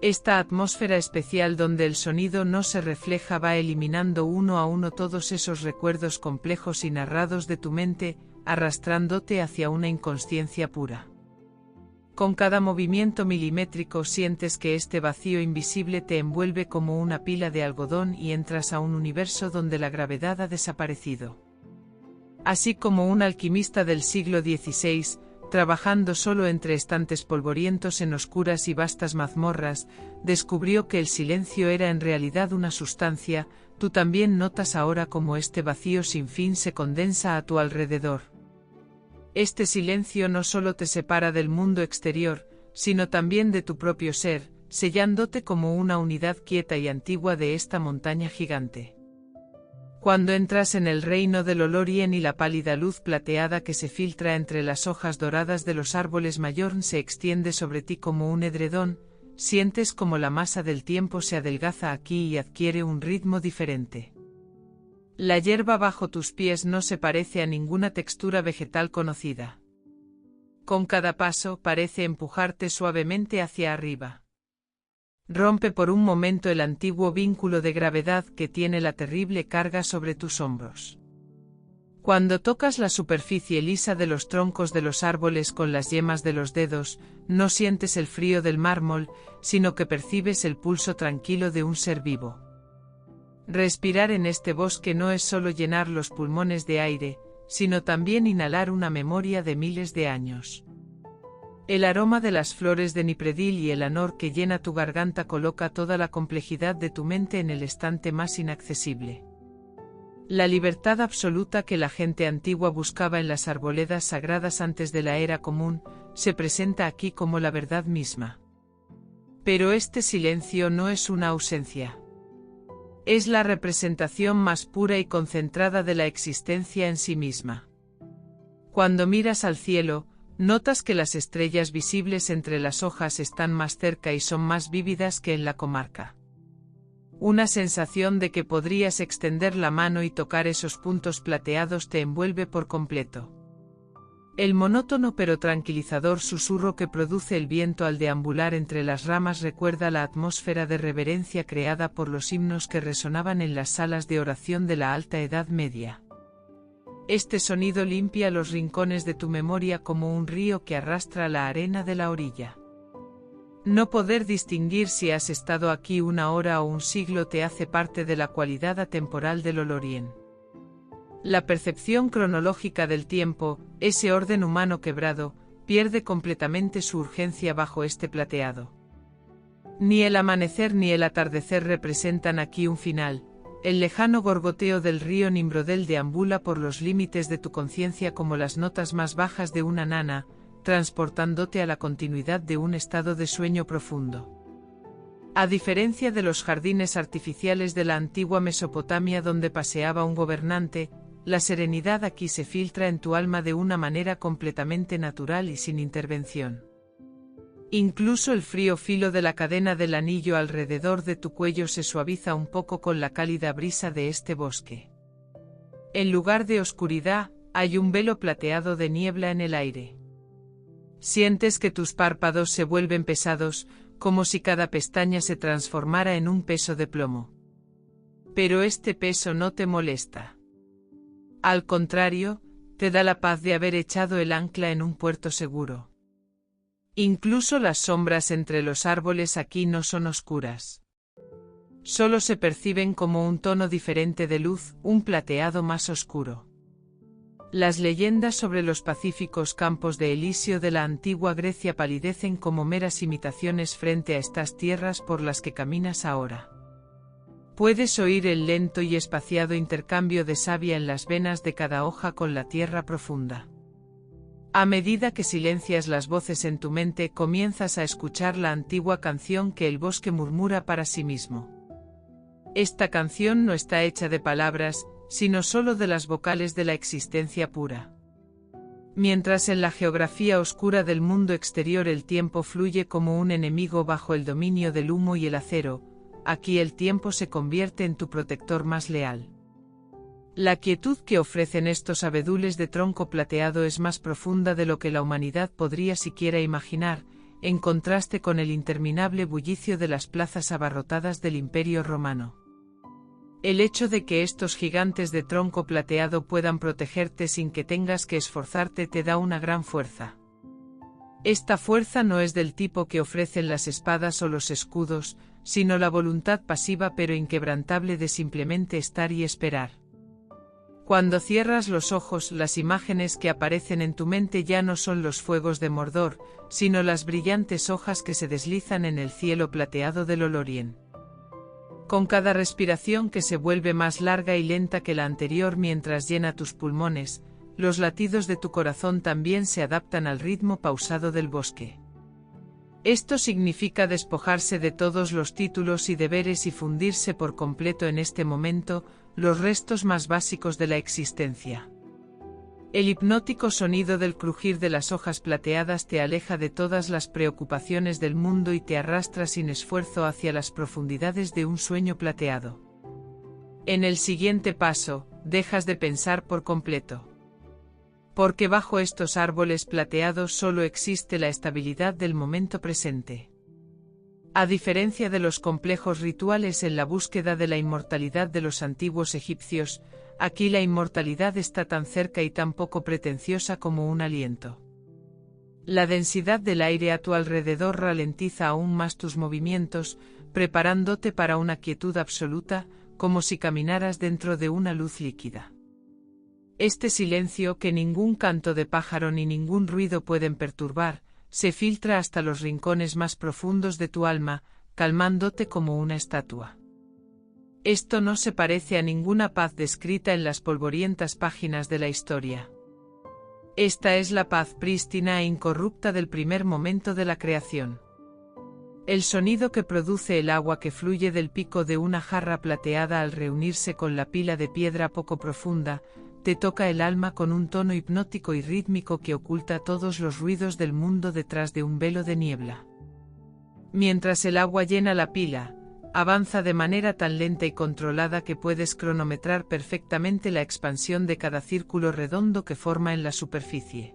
Esta atmósfera especial donde el sonido no se refleja va eliminando uno a uno todos esos recuerdos complejos y narrados de tu mente, arrastrándote hacia una inconsciencia pura. Con cada movimiento milimétrico sientes que este vacío invisible te envuelve como una pila de algodón y entras a un universo donde la gravedad ha desaparecido. Así como un alquimista del siglo XVI, trabajando solo entre estantes polvorientos en oscuras y vastas mazmorras, descubrió que el silencio era en realidad una sustancia, tú también notas ahora cómo este vacío sin fin se condensa a tu alrededor. Este silencio no solo te separa del mundo exterior, sino también de tu propio ser, sellándote como una unidad quieta y antigua de esta montaña gigante. Cuando entras en el reino del Olorien y la pálida luz plateada que se filtra entre las hojas doradas de los árboles mayor se extiende sobre ti como un edredón, sientes como la masa del tiempo se adelgaza aquí y adquiere un ritmo diferente. La hierba bajo tus pies no se parece a ninguna textura vegetal conocida. Con cada paso parece empujarte suavemente hacia arriba. Rompe por un momento el antiguo vínculo de gravedad que tiene la terrible carga sobre tus hombros. Cuando tocas la superficie lisa de los troncos de los árboles con las yemas de los dedos, no sientes el frío del mármol, sino que percibes el pulso tranquilo de un ser vivo. Respirar en este bosque no es solo llenar los pulmones de aire, sino también inhalar una memoria de miles de años. El aroma de las flores de nipredil y el anor que llena tu garganta coloca toda la complejidad de tu mente en el estante más inaccesible. La libertad absoluta que la gente antigua buscaba en las arboledas sagradas antes de la era común, se presenta aquí como la verdad misma. Pero este silencio no es una ausencia. Es la representación más pura y concentrada de la existencia en sí misma. Cuando miras al cielo, notas que las estrellas visibles entre las hojas están más cerca y son más vívidas que en la comarca. Una sensación de que podrías extender la mano y tocar esos puntos plateados te envuelve por completo. El monótono pero tranquilizador susurro que produce el viento al deambular entre las ramas recuerda la atmósfera de reverencia creada por los himnos que resonaban en las salas de oración de la Alta Edad Media. Este sonido limpia los rincones de tu memoria como un río que arrastra la arena de la orilla. No poder distinguir si has estado aquí una hora o un siglo te hace parte de la cualidad atemporal del Olorien. La percepción cronológica del tiempo, ese orden humano quebrado, pierde completamente su urgencia bajo este plateado. Ni el amanecer ni el atardecer representan aquí un final. El lejano gorgoteo del río Nimbrodel deambula por los límites de tu conciencia como las notas más bajas de una nana, transportándote a la continuidad de un estado de sueño profundo. A diferencia de los jardines artificiales de la antigua Mesopotamia donde paseaba un gobernante, la serenidad aquí se filtra en tu alma de una manera completamente natural y sin intervención. Incluso el frío filo de la cadena del anillo alrededor de tu cuello se suaviza un poco con la cálida brisa de este bosque. En lugar de oscuridad, hay un velo plateado de niebla en el aire. Sientes que tus párpados se vuelven pesados, como si cada pestaña se transformara en un peso de plomo. Pero este peso no te molesta. Al contrario, te da la paz de haber echado el ancla en un puerto seguro. Incluso las sombras entre los árboles aquí no son oscuras. Solo se perciben como un tono diferente de luz, un plateado más oscuro. Las leyendas sobre los pacíficos campos de Elíseo de la antigua Grecia palidecen como meras imitaciones frente a estas tierras por las que caminas ahora. Puedes oír el lento y espaciado intercambio de savia en las venas de cada hoja con la tierra profunda. A medida que silencias las voces en tu mente, comienzas a escuchar la antigua canción que el bosque murmura para sí mismo. Esta canción no está hecha de palabras, sino solo de las vocales de la existencia pura. Mientras en la geografía oscura del mundo exterior el tiempo fluye como un enemigo bajo el dominio del humo y el acero, aquí el tiempo se convierte en tu protector más leal. La quietud que ofrecen estos abedules de tronco plateado es más profunda de lo que la humanidad podría siquiera imaginar, en contraste con el interminable bullicio de las plazas abarrotadas del Imperio Romano. El hecho de que estos gigantes de tronco plateado puedan protegerte sin que tengas que esforzarte te da una gran fuerza. Esta fuerza no es del tipo que ofrecen las espadas o los escudos, sino la voluntad pasiva pero inquebrantable de simplemente estar y esperar. Cuando cierras los ojos, las imágenes que aparecen en tu mente ya no son los fuegos de Mordor, sino las brillantes hojas que se deslizan en el cielo plateado del Lorien. Con cada respiración que se vuelve más larga y lenta que la anterior mientras llena tus pulmones, los latidos de tu corazón también se adaptan al ritmo pausado del bosque. Esto significa despojarse de todos los títulos y deberes y fundirse por completo en este momento, los restos más básicos de la existencia. El hipnótico sonido del crujir de las hojas plateadas te aleja de todas las preocupaciones del mundo y te arrastra sin esfuerzo hacia las profundidades de un sueño plateado. En el siguiente paso, dejas de pensar por completo. Porque bajo estos árboles plateados solo existe la estabilidad del momento presente. A diferencia de los complejos rituales en la búsqueda de la inmortalidad de los antiguos egipcios, aquí la inmortalidad está tan cerca y tan poco pretenciosa como un aliento. La densidad del aire a tu alrededor ralentiza aún más tus movimientos, preparándote para una quietud absoluta, como si caminaras dentro de una luz líquida. Este silencio que ningún canto de pájaro ni ningún ruido pueden perturbar, se filtra hasta los rincones más profundos de tu alma, calmándote como una estatua. Esto no se parece a ninguna paz descrita en las polvorientas páginas de la historia. Esta es la paz prístina e incorrupta del primer momento de la creación. El sonido que produce el agua que fluye del pico de una jarra plateada al reunirse con la pila de piedra poco profunda, te toca el alma con un tono hipnótico y rítmico que oculta todos los ruidos del mundo detrás de un velo de niebla. Mientras el agua llena la pila, avanza de manera tan lenta y controlada que puedes cronometrar perfectamente la expansión de cada círculo redondo que forma en la superficie.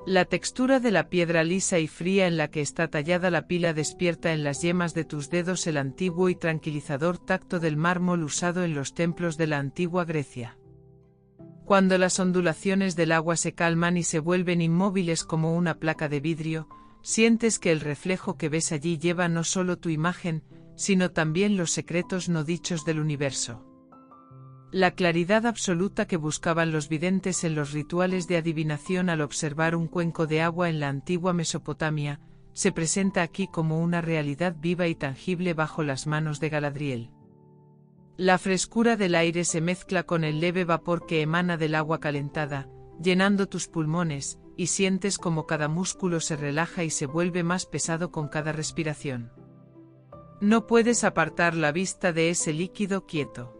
La textura de la piedra lisa y fría en la que está tallada la pila despierta en las yemas de tus dedos el antiguo y tranquilizador tacto del mármol usado en los templos de la antigua Grecia. Cuando las ondulaciones del agua se calman y se vuelven inmóviles como una placa de vidrio, sientes que el reflejo que ves allí lleva no solo tu imagen, sino también los secretos no dichos del universo. La claridad absoluta que buscaban los videntes en los rituales de adivinación al observar un cuenco de agua en la antigua Mesopotamia, se presenta aquí como una realidad viva y tangible bajo las manos de Galadriel. La frescura del aire se mezcla con el leve vapor que emana del agua calentada, llenando tus pulmones, y sientes como cada músculo se relaja y se vuelve más pesado con cada respiración. No puedes apartar la vista de ese líquido quieto.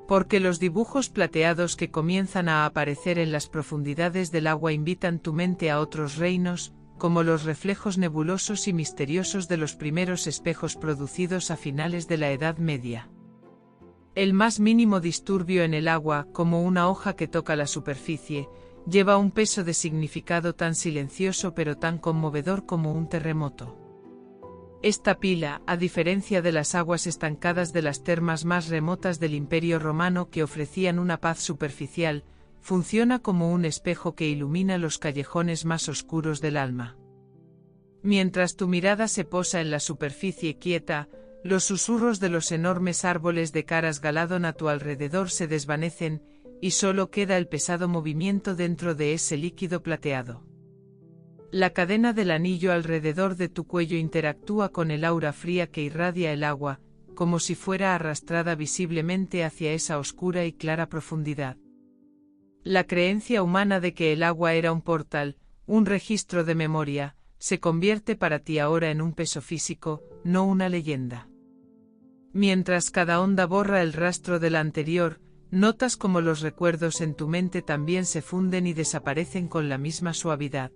Porque los dibujos plateados que comienzan a aparecer en las profundidades del agua invitan tu mente a otros reinos, como los reflejos nebulosos y misteriosos de los primeros espejos producidos a finales de la Edad Media. El más mínimo disturbio en el agua, como una hoja que toca la superficie, lleva un peso de significado tan silencioso pero tan conmovedor como un terremoto. Esta pila, a diferencia de las aguas estancadas de las termas más remotas del Imperio Romano que ofrecían una paz superficial, funciona como un espejo que ilumina los callejones más oscuros del alma. Mientras tu mirada se posa en la superficie quieta, los susurros de los enormes árboles de Caras Galadhon a tu alrededor se desvanecen, y solo queda el pesado movimiento dentro de ese líquido plateado. La cadena del anillo alrededor de tu cuello interactúa con el aura fría que irradia el agua, como si fuera arrastrada visiblemente hacia esa oscura y clara profundidad. La creencia humana de que el agua era un portal, un registro de memoria, se convierte para ti ahora en un peso físico, no una leyenda. Mientras cada onda borra el rastro de la anterior, notas cómo los recuerdos en tu mente también se funden y desaparecen con la misma suavidad.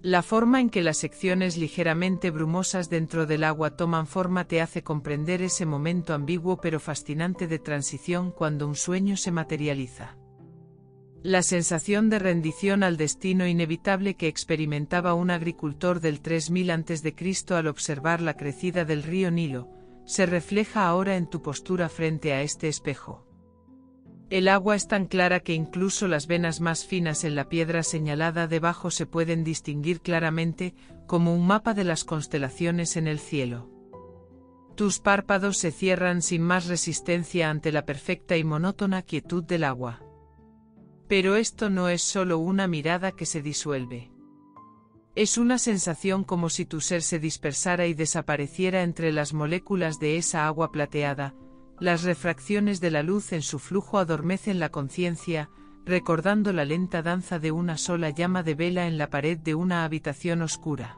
La forma en que las secciones ligeramente brumosas dentro del agua toman forma te hace comprender ese momento ambiguo pero fascinante de transición cuando un sueño se materializa. La sensación de rendición al destino inevitable que experimentaba un agricultor del 3000 a.C. al observar la crecida del río Nilo, se refleja ahora en tu postura frente a este espejo. El agua es tan clara que incluso las venas más finas en la piedra señalada debajo se pueden distinguir claramente, como un mapa de las constelaciones en el cielo. Tus párpados se cierran sin más resistencia ante la perfecta y monótona quietud del agua. Pero esto no es solo una mirada que se disuelve. Es una sensación como si tu ser se dispersara y desapareciera entre las moléculas de esa agua plateada. Las refracciones de la luz en su flujo adormecen la conciencia, recordando la lenta danza de una sola llama de vela en la pared de una habitación oscura.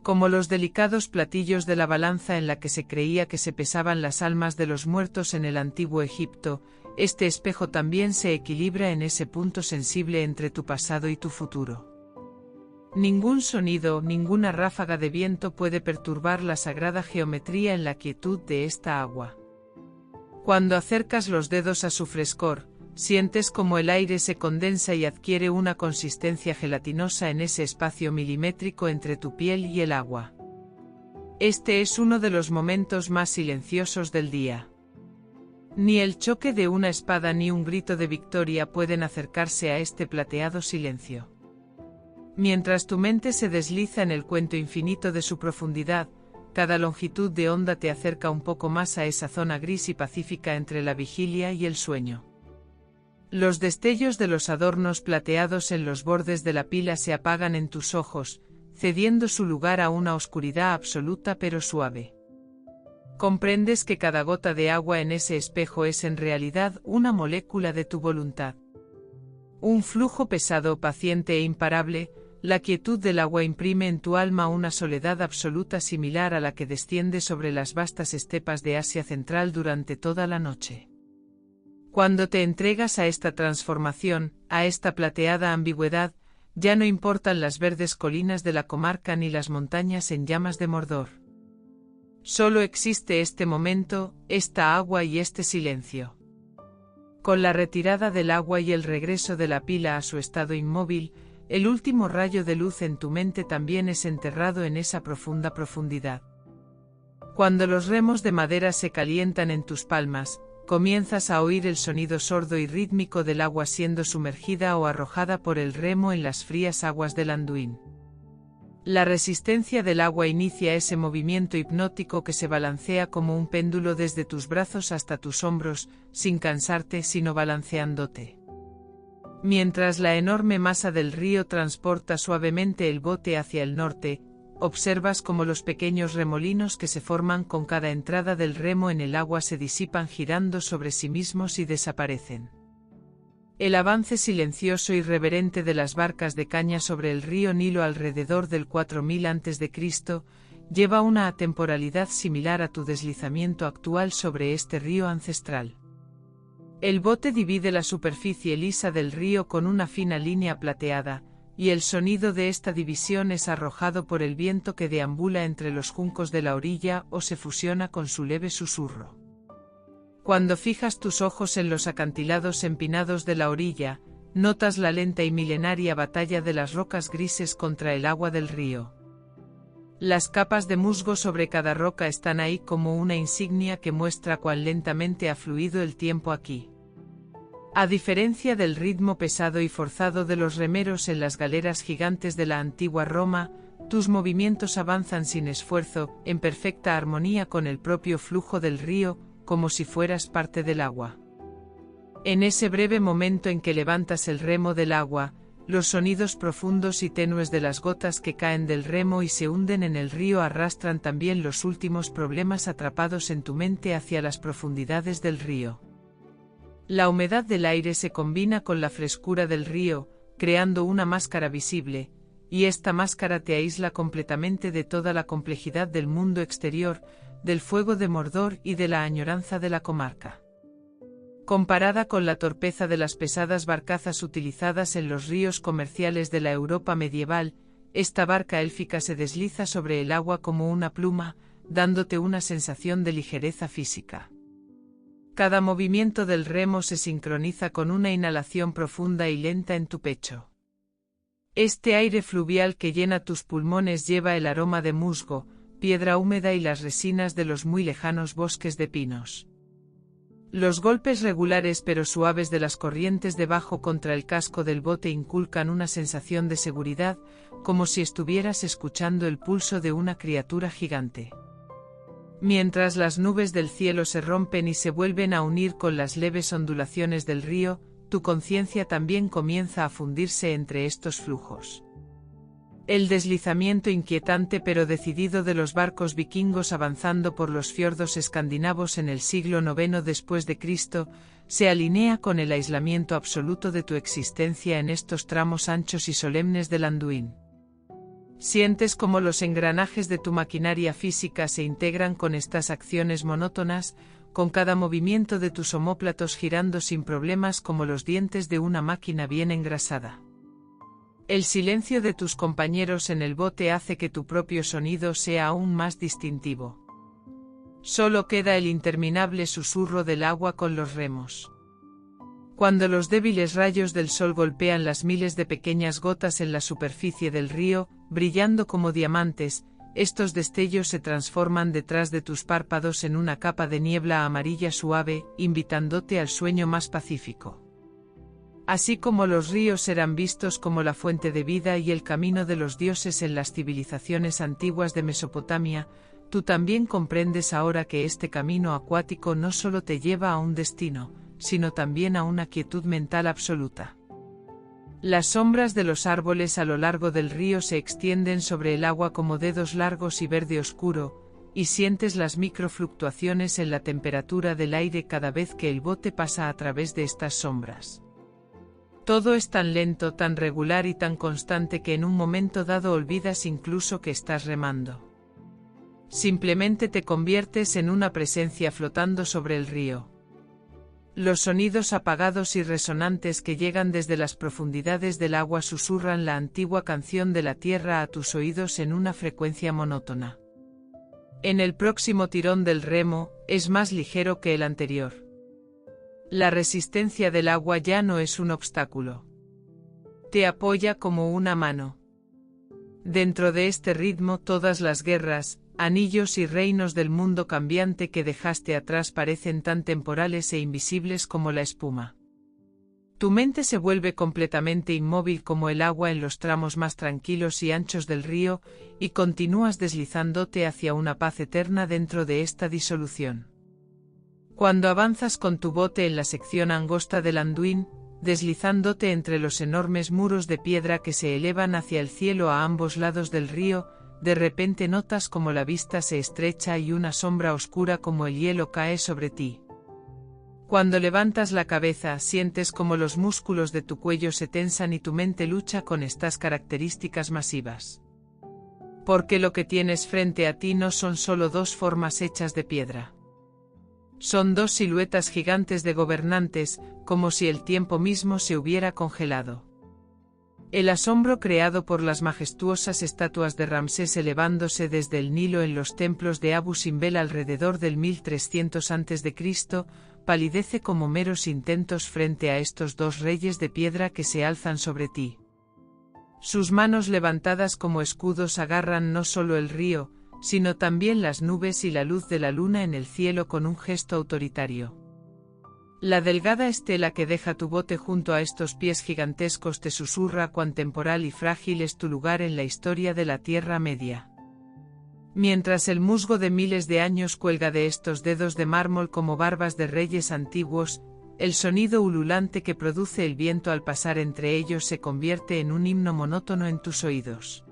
Como los delicados platillos de la balanza en la que se creía que se pesaban las almas de los muertos en el antiguo Egipto, este espejo también se equilibra en ese punto sensible entre tu pasado y tu futuro. Ningún sonido, ninguna ráfaga de viento puede perturbar la sagrada geometría en la quietud de esta agua. Cuando acercas los dedos a su frescor, sientes como el aire se condensa y adquiere una consistencia gelatinosa en ese espacio milimétrico entre tu piel y el agua. Este es uno de los momentos más silenciosos del día. Ni el choque de una espada ni un grito de victoria pueden acercarse a este plateado silencio. Mientras tu mente se desliza en el cuento infinito de su profundidad, cada longitud de onda te acerca un poco más a esa zona gris y pacífica entre la vigilia y el sueño. Los destellos de los adornos plateados en los bordes de la pila se apagan en tus ojos, cediendo su lugar a una oscuridad absoluta pero suave. Comprendes que cada gota de agua en ese espejo es en realidad una molécula de tu voluntad. Un flujo pesado, paciente e imparable. La quietud del agua imprime en tu alma una soledad absoluta similar a la que desciende sobre las vastas estepas de Asia Central durante toda la noche. Cuando te entregas a esta transformación, a esta plateada ambigüedad, ya no importan las verdes colinas de la comarca ni las montañas en llamas de Mordor. Solo existe este momento, esta agua y este silencio. Con la retirada del agua y el regreso de la pila a su estado inmóvil, el último rayo de luz en tu mente también es enterrado en esa profunda profundidad. Cuando los remos de madera se calientan en tus palmas, comienzas a oír el sonido sordo y rítmico del agua siendo sumergida o arrojada por el remo en las frías aguas del Anduin. La resistencia del agua inicia ese movimiento hipnótico que se balancea como un péndulo desde tus brazos hasta tus hombros, sin cansarte sino balanceándote. Mientras la enorme masa del río transporta suavemente el bote hacia el norte, observas cómo los pequeños remolinos que se forman con cada entrada del remo en el agua se disipan girando sobre sí mismos y desaparecen. El avance silencioso y reverente de las barcas de caña sobre el río Nilo alrededor del 4000 a.C. lleva una atemporalidad similar a tu deslizamiento actual sobre este río ancestral. El bote divide la superficie lisa del río con una fina línea plateada, y el sonido de esta división es arrojado por el viento que deambula entre los juncos de la orilla o se fusiona con su leve susurro. Cuando fijas tus ojos en los acantilados empinados de la orilla, notas la lenta y milenaria batalla de las rocas grises contra el agua del río. Las capas de musgo sobre cada roca están ahí como una insignia que muestra cuán lentamente ha fluido el tiempo aquí. A diferencia del ritmo pesado y forzado de los remeros en las galeras gigantes de la antigua Roma, tus movimientos avanzan sin esfuerzo, en perfecta armonía con el propio flujo del río, como si fueras parte del agua. En ese breve momento en que levantas el remo del agua, los sonidos profundos y tenues de las gotas que caen del remo y se hunden en el río arrastran también los últimos problemas atrapados en tu mente hacia las profundidades del río. La humedad del aire se combina con la frescura del río, creando una máscara visible, y esta máscara te aísla completamente de toda la complejidad del mundo exterior, del fuego de Mordor y de la añoranza de la comarca. Comparada con la torpeza de las pesadas barcazas utilizadas en los ríos comerciales de la Europa medieval, esta barca élfica se desliza sobre el agua como una pluma, dándote una sensación de ligereza física. Cada movimiento del remo se sincroniza con una inhalación profunda y lenta en tu pecho. Este aire fluvial que llena tus pulmones lleva el aroma de musgo, piedra húmeda y las resinas de los muy lejanos bosques de pinos. Los golpes regulares pero suaves de las corrientes debajo contra el casco del bote inculcan una sensación de seguridad, como si estuvieras escuchando el pulso de una criatura gigante. Mientras las nubes del cielo se rompen y se vuelven a unir con las leves ondulaciones del río, tu conciencia también comienza a fundirse entre estos flujos. El deslizamiento inquietante pero decidido de los barcos vikingos avanzando por los fiordos escandinavos en el siglo IX después de Cristo, se alinea con el aislamiento absoluto de tu existencia en estos tramos anchos y solemnes del Anduin. Sientes cómo los engranajes de tu maquinaria física se integran con estas acciones monótonas, con cada movimiento de tus omóplatos girando sin problemas como los dientes de una máquina bien engrasada. El silencio de tus compañeros en el bote hace que tu propio sonido sea aún más distintivo. Solo queda el interminable susurro del agua con los remos. Cuando los débiles rayos del sol golpean las miles de pequeñas gotas en la superficie del río, brillando como diamantes, estos destellos se transforman detrás de tus párpados en una capa de niebla amarilla suave, invitándote al sueño más pacífico. Así como los ríos eran vistos como la fuente de vida y el camino de los dioses en las civilizaciones antiguas de Mesopotamia, tú también comprendes ahora que este camino acuático no solo te lleva a un destino, sino también a una quietud mental absoluta. Las sombras de los árboles a lo largo del río se extienden sobre el agua como dedos largos y verde oscuro, y sientes las microfluctuaciones en la temperatura del aire cada vez que el bote pasa a través de estas sombras. Todo es tan lento, tan regular y tan constante que en un momento dado olvidas incluso que estás remando. Simplemente te conviertes en una presencia flotando sobre el río. Los sonidos apagados y resonantes que llegan desde las profundidades del agua susurran la antigua canción de la tierra a tus oídos en una frecuencia monótona. En el próximo tirón del remo, es más ligero que el anterior. La resistencia del agua ya no es un obstáculo. Te apoya como una mano. Dentro de este ritmo todas las guerras, anillos y reinos del mundo cambiante que dejaste atrás parecen tan temporales e invisibles como la espuma. Tu mente se vuelve completamente inmóvil como el agua en los tramos más tranquilos y anchos del río, y continúas deslizándote hacia una paz eterna dentro de esta disolución. Cuando avanzas con tu bote en la sección angosta del Anduin, deslizándote entre los enormes muros de piedra que se elevan hacia el cielo a ambos lados del río, de repente notas como la vista se estrecha y una sombra oscura como el hielo cae sobre ti. Cuando levantas la cabeza, sientes como los músculos de tu cuello se tensan y tu mente lucha con estas características masivas. Porque lo que tienes frente a ti no son solo dos formas hechas de piedra. Son dos siluetas gigantes de gobernantes, como si el tiempo mismo se hubiera congelado. El asombro creado por las majestuosas estatuas de Ramsés elevándose desde el Nilo en los templos de Abu Simbel alrededor del 1300 a.C., palidece como meros intentos frente a estos dos reyes de piedra que se alzan sobre ti. Sus manos levantadas como escudos agarran no solo el río, sino también las nubes y la luz de la luna en el cielo con un gesto autoritario. La delgada estela que deja tu bote junto a estos pies gigantescos te susurra cuán temporal y frágil es tu lugar en la historia de la Tierra Media. Mientras el musgo de miles de años cuelga de estos dedos de mármol como barbas de reyes antiguos, el sonido ululante que produce el viento al pasar entre ellos se convierte en un himno monótono en tus oídos.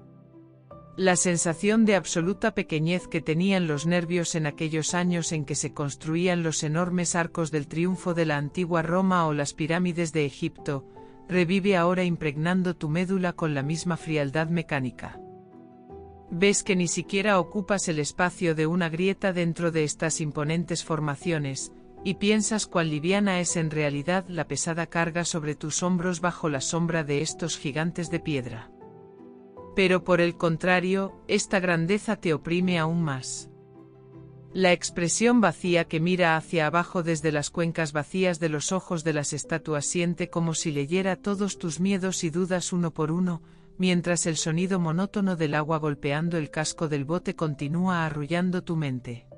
La sensación de absoluta pequeñez que tenían los nervios en aquellos años en que se construían los enormes arcos del triunfo de la antigua Roma o las pirámides de Egipto, revive ahora impregnando tu médula con la misma frialdad mecánica. Ves que ni siquiera ocupas el espacio de una grieta dentro de estas imponentes formaciones, y piensas cuán liviana es en realidad la pesada carga sobre tus hombros bajo la sombra de estos gigantes de piedra. Pero por el contrario, esta grandeza te oprime aún más. La expresión vacía que mira hacia abajo desde las cuencas vacías de los ojos de las estatuas siente como si leyera todos tus miedos y dudas uno por uno, mientras el sonido monótono del agua golpeando el casco del bote continúa arrullando tu mente.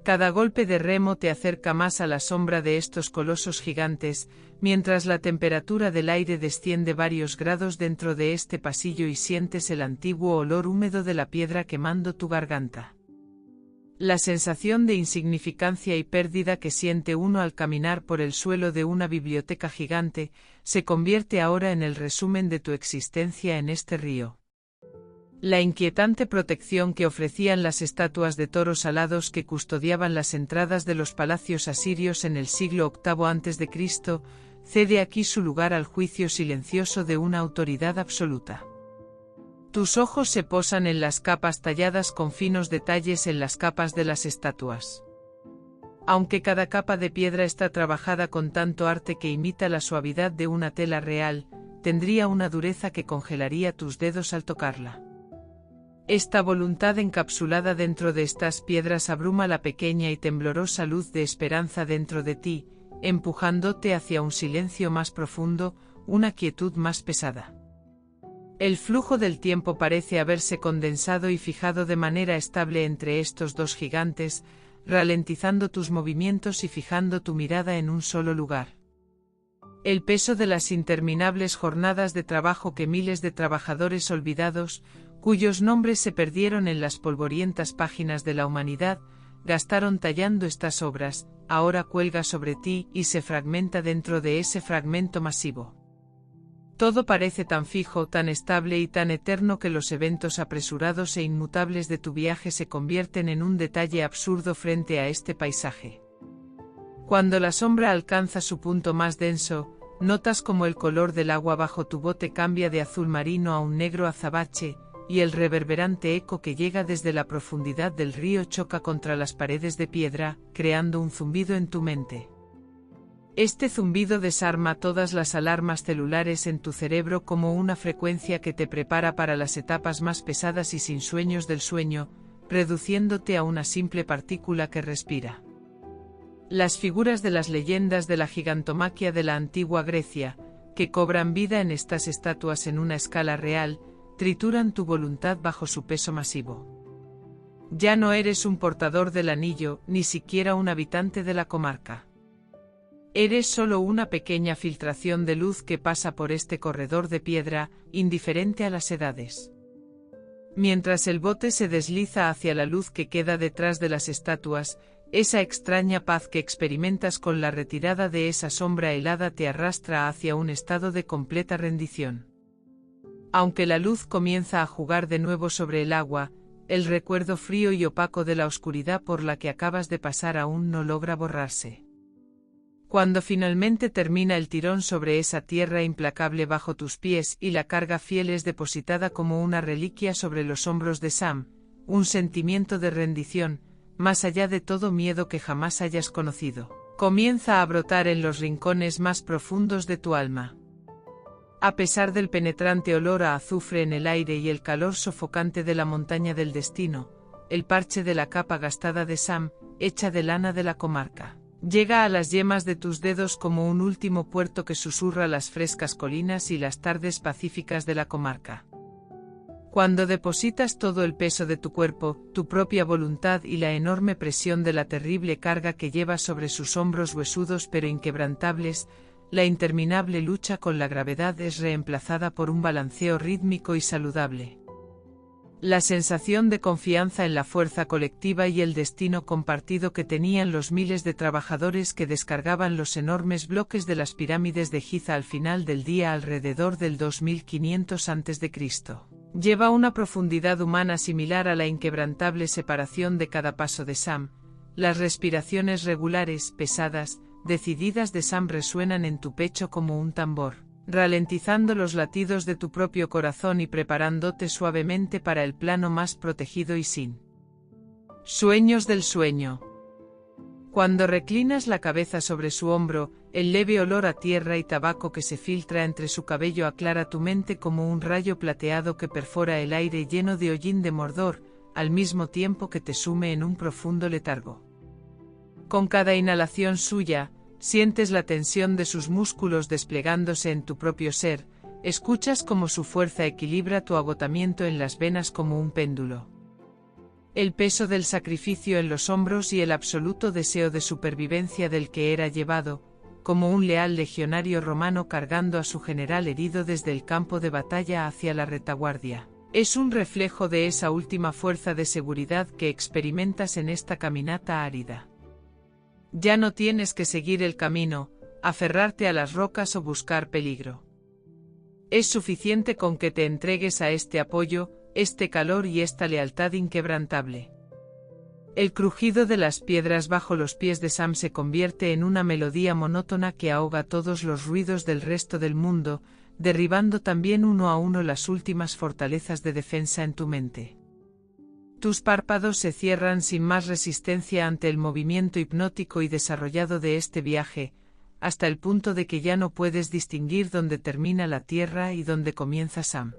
Cada golpe de remo te acerca más a la sombra de estos colosos gigantes, mientras la temperatura del aire desciende varios grados dentro de este pasillo y sientes el antiguo olor húmedo de la piedra quemando tu garganta. La sensación de insignificancia y pérdida que siente uno al caminar por el suelo de una biblioteca gigante, se convierte ahora en el resumen de tu existencia en este río. La inquietante protección que ofrecían las estatuas de toros alados que custodiaban las entradas de los palacios asirios en el siglo VIII a.C., cede aquí su lugar al juicio silencioso de una autoridad absoluta. Tus ojos se posan en las capas talladas con finos detalles en las capas de las estatuas. Aunque cada capa de piedra está trabajada con tanto arte que imita la suavidad de una tela real, tendría una dureza que congelaría tus dedos al tocarla. Esta voluntad encapsulada dentro de estas piedras abruma la pequeña y temblorosa luz de esperanza dentro de ti, empujándote hacia un silencio más profundo, una quietud más pesada. El flujo del tiempo parece haberse condensado y fijado de manera estable entre estos dos gigantes, ralentizando tus movimientos y fijando tu mirada en un solo lugar. El peso de las interminables jornadas de trabajo que miles de trabajadores olvidados, cuyos nombres se perdieron en las polvorientas páginas de la humanidad, gastaron tallando estas obras, ahora cuelga sobre ti y se fragmenta dentro de ese fragmento masivo. Todo parece tan fijo, tan estable y tan eterno que los eventos apresurados e inmutables de tu viaje se convierten en un detalle absurdo frente a este paisaje. Cuando la sombra alcanza su punto más denso, notas como el color del agua bajo tu bote cambia de azul marino a un negro azabache, y el reverberante eco que llega desde la profundidad del río choca contra las paredes de piedra, creando un zumbido en tu mente. Este zumbido desarma todas las alarmas celulares en tu cerebro como una frecuencia que te prepara para las etapas más pesadas y sin sueños del sueño, reduciéndote a una simple partícula que respira. Las figuras de las leyendas de la gigantomaquia de la antigua Grecia, que cobran vida en estas estatuas en una escala real, trituran tu voluntad bajo su peso masivo. Ya no eres un portador del anillo, ni siquiera un habitante de la comarca. Eres solo una pequeña filtración de luz que pasa por este corredor de piedra, indiferente a las edades. Mientras el bote se desliza hacia la luz que queda detrás de las estatuas, esa extraña paz que experimentas con la retirada de esa sombra helada te arrastra hacia un estado de completa rendición. Aunque la luz comienza a jugar de nuevo sobre el agua, el recuerdo frío y opaco de la oscuridad por la que acabas de pasar aún no logra borrarse. Cuando finalmente termina el tirón sobre esa tierra implacable bajo tus pies y la carga fiel es depositada como una reliquia sobre los hombros de Sam, un sentimiento de rendición, más allá de todo miedo que jamás hayas conocido, comienza a brotar en los rincones más profundos de tu alma. A pesar del penetrante olor a azufre en el aire y el calor sofocante de la montaña del destino, el parche de la capa gastada de Sam, hecha de lana de la comarca, llega a las yemas de tus dedos como un último puerto que susurra las frescas colinas y las tardes pacíficas de la comarca. Cuando depositas todo el peso de tu cuerpo, tu propia voluntad y la enorme presión de la terrible carga que llevas sobre sus hombros huesudos pero inquebrantables, la interminable lucha con la gravedad es reemplazada por un balanceo rítmico y saludable. La sensación de confianza en la fuerza colectiva y el destino compartido que tenían los miles de trabajadores que descargaban los enormes bloques de las pirámides de Giza al final del día alrededor del 2500 a.C. lleva una profundidad humana similar a la inquebrantable separación de cada paso de Sam. Las respiraciones regulares, pesadas, decididas de Sam resuenan en tu pecho como un tambor, ralentizando los latidos de tu propio corazón y preparándote suavemente para el plano más protegido y sin sueños del sueño. Cuando reclinas la cabeza sobre su hombro, el leve olor a tierra y tabaco que se filtra entre su cabello aclara tu mente como un rayo plateado que perfora el aire lleno de hollín de Mordor, al mismo tiempo que te sume en un profundo letargo. Con cada inhalación suya, sientes la tensión de sus músculos desplegándose en tu propio ser, escuchas cómo su fuerza equilibra tu agotamiento en las venas como un péndulo. El peso del sacrificio en los hombros y el absoluto deseo de supervivencia del que era llevado, como un leal legionario romano cargando a su general herido desde el campo de batalla hacia la retaguardia, es un reflejo de esa última fuerza de seguridad que experimentas en esta caminata árida. Ya no tienes que seguir el camino, aferrarte a las rocas o buscar peligro. Es suficiente con que te entregues a este apoyo, este calor y esta lealtad inquebrantable. El crujido de las piedras bajo los pies de Sam se convierte en una melodía monótona que ahoga todos los ruidos del resto del mundo, derribando también uno a uno las últimas fortalezas de defensa en tu mente. Tus párpados se cierran sin más resistencia ante el movimiento hipnótico y desarrollado de este viaje, hasta el punto de que ya no puedes distinguir dónde termina la tierra y dónde comienza Sam.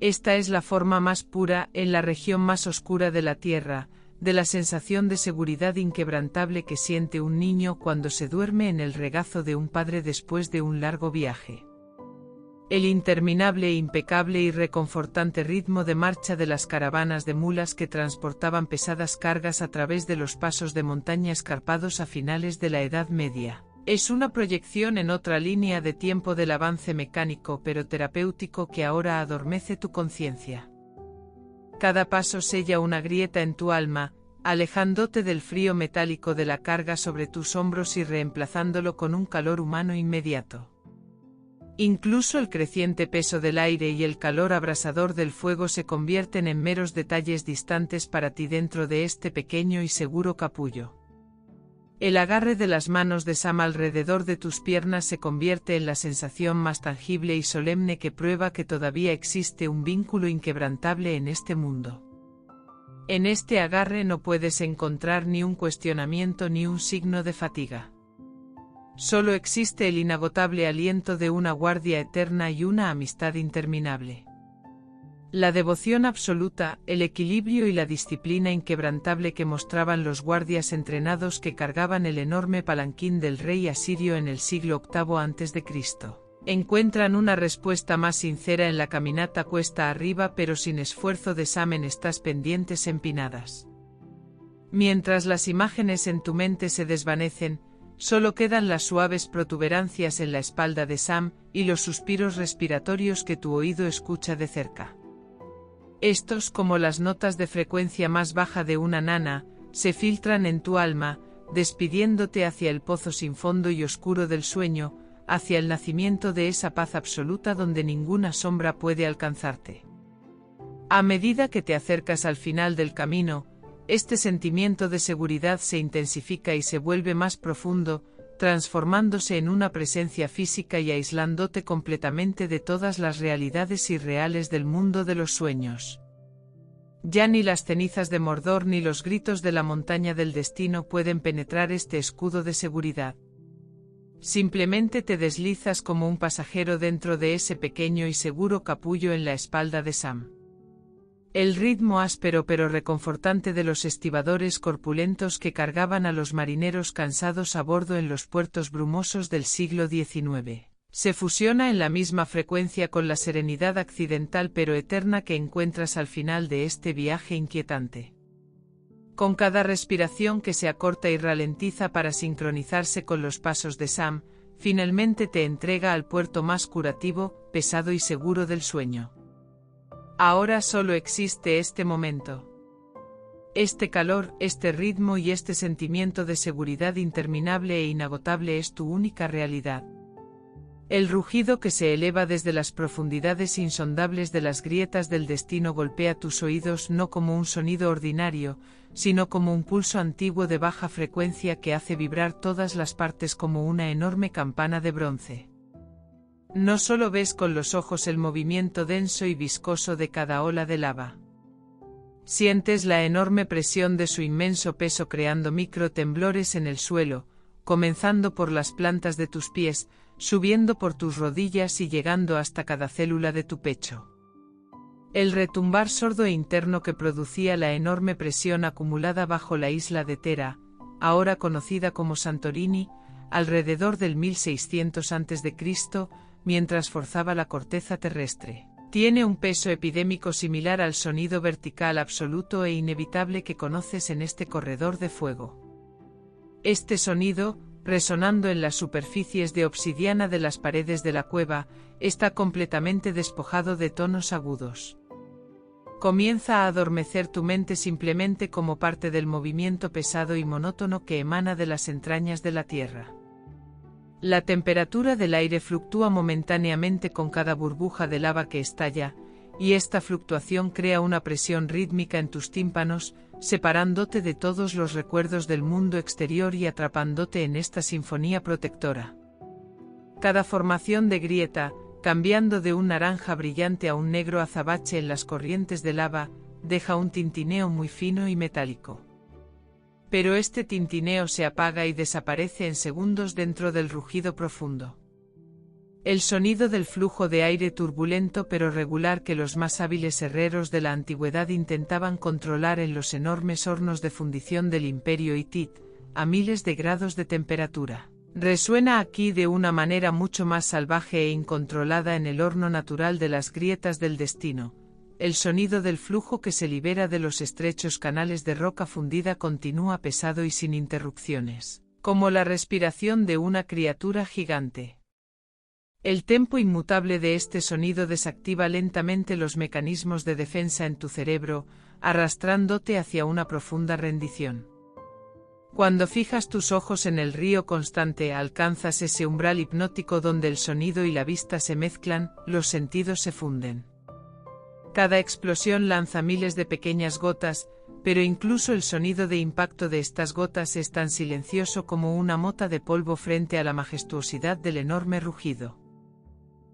Esta es la forma más pura, en la región más oscura de la tierra, de la sensación de seguridad inquebrantable que siente un niño cuando se duerme en el regazo de un padre después de un largo viaje. El interminable, impecable y reconfortante ritmo de marcha de las caravanas de mulas que transportaban pesadas cargas a través de los pasos de montaña escarpados a finales de la Edad Media, es una proyección en otra línea de tiempo del avance mecánico pero terapéutico que ahora adormece tu conciencia. Cada paso sella una grieta en tu alma, alejándote del frío metálico de la carga sobre tus hombros y reemplazándolo con un calor humano inmediato. Incluso el creciente peso del aire y el calor abrasador del fuego se convierten en meros detalles distantes para ti dentro de este pequeño y seguro capullo. El agarre de las manos de Sam alrededor de tus piernas se convierte en la sensación más tangible y solemne que prueba que todavía existe un vínculo inquebrantable en este mundo. En este agarre no puedes encontrar ni un cuestionamiento ni un signo de fatiga. Solo existe el inagotable aliento de una guardia eterna y una amistad interminable. La devoción absoluta, el equilibrio y la disciplina inquebrantable que mostraban los guardias entrenados que cargaban el enorme palanquín del rey asirio en el siglo VIII a.C., encuentran una respuesta más sincera en la caminata cuesta arriba pero sin esfuerzo de Sam en estas pendientes empinadas. Mientras las imágenes en tu mente se desvanecen, solo quedan las suaves protuberancias en la espalda de Sam y los suspiros respiratorios que tu oído escucha de cerca. Estos, como las notas de frecuencia más baja de una nana, se filtran en tu alma, despidiéndote hacia el pozo sin fondo y oscuro del sueño, hacia el nacimiento de esa paz absoluta donde ninguna sombra puede alcanzarte. A medida que te acercas al final del camino, este sentimiento de seguridad se intensifica y se vuelve más profundo, transformándose en una presencia física y aislándote completamente de todas las realidades irreales del mundo de los sueños. Ya ni las cenizas de Mordor ni los gritos de la montaña del destino pueden penetrar este escudo de seguridad. Simplemente te deslizas como un pasajero dentro de ese pequeño y seguro capullo en la espalda de Sam. El ritmo áspero pero reconfortante de los estibadores corpulentos que cargaban a los marineros cansados a bordo en los puertos brumosos del siglo XIX, Se fusiona en la misma frecuencia con la serenidad accidental pero eterna que encuentras al final de este viaje inquietante. Con cada respiración que se acorta y ralentiza para sincronizarse con los pasos de Sam, finalmente te entrega al puerto más curativo, pesado y seguro del sueño. Ahora solo existe este momento. Este calor, este ritmo y este sentimiento de seguridad interminable e inagotable es tu única realidad. El rugido que se eleva desde las profundidades insondables de las grietas del destino golpea tus oídos no como un sonido ordinario, sino como un pulso antiguo de baja frecuencia que hace vibrar todas las partes como una enorme campana de bronce. No solo ves con los ojos el movimiento denso y viscoso de cada ola de lava. Sientes la enorme presión de su inmenso peso creando microtemblores en el suelo, comenzando por las plantas de tus pies, subiendo por tus rodillas y llegando hasta cada célula de tu pecho. El retumbar sordo e interno que producía la enorme presión acumulada bajo la isla de Thera, ahora conocida como Santorini, alrededor del 1600 a.C., mientras forzaba la corteza terrestre, tiene un peso epidémico similar al sonido vertical absoluto e inevitable que conoces en este corredor de fuego. Este sonido, resonando en las superficies de obsidiana de las paredes de la cueva, está completamente despojado de tonos agudos. Comienza a adormecer tu mente simplemente como parte del movimiento pesado y monótono que emana de las entrañas de la tierra. La temperatura del aire fluctúa momentáneamente con cada burbuja de lava que estalla, y esta fluctuación crea una presión rítmica en tus tímpanos, separándote de todos los recuerdos del mundo exterior y atrapándote en esta sinfonía protectora. Cada formación de grieta, cambiando de un naranja brillante a un negro azabache en las corrientes de lava, deja un tintineo muy fino y metálico. Pero este tintineo se apaga y desaparece en segundos dentro del rugido profundo. El sonido del flujo de aire turbulento pero regular que los más hábiles herreros de la antigüedad intentaban controlar en los enormes hornos de fundición del Imperio Hitit, a miles de grados de temperatura. Resuena aquí de una manera mucho más salvaje e incontrolada en el horno natural de las grietas del destino. El sonido del flujo que se libera de los estrechos canales de roca fundida continúa pesado y sin interrupciones, como la respiración de una criatura gigante. El tempo inmutable de este sonido desactiva lentamente los mecanismos de defensa en tu cerebro, arrastrándote hacia una profunda rendición. Cuando fijas tus ojos en el río constante, alcanzas ese umbral hipnótico donde el sonido y la vista se mezclan, los sentidos se funden. Cada explosión lanza miles de pequeñas gotas, pero incluso el sonido de impacto de estas gotas es tan silencioso como una mota de polvo frente a la majestuosidad del enorme rugido.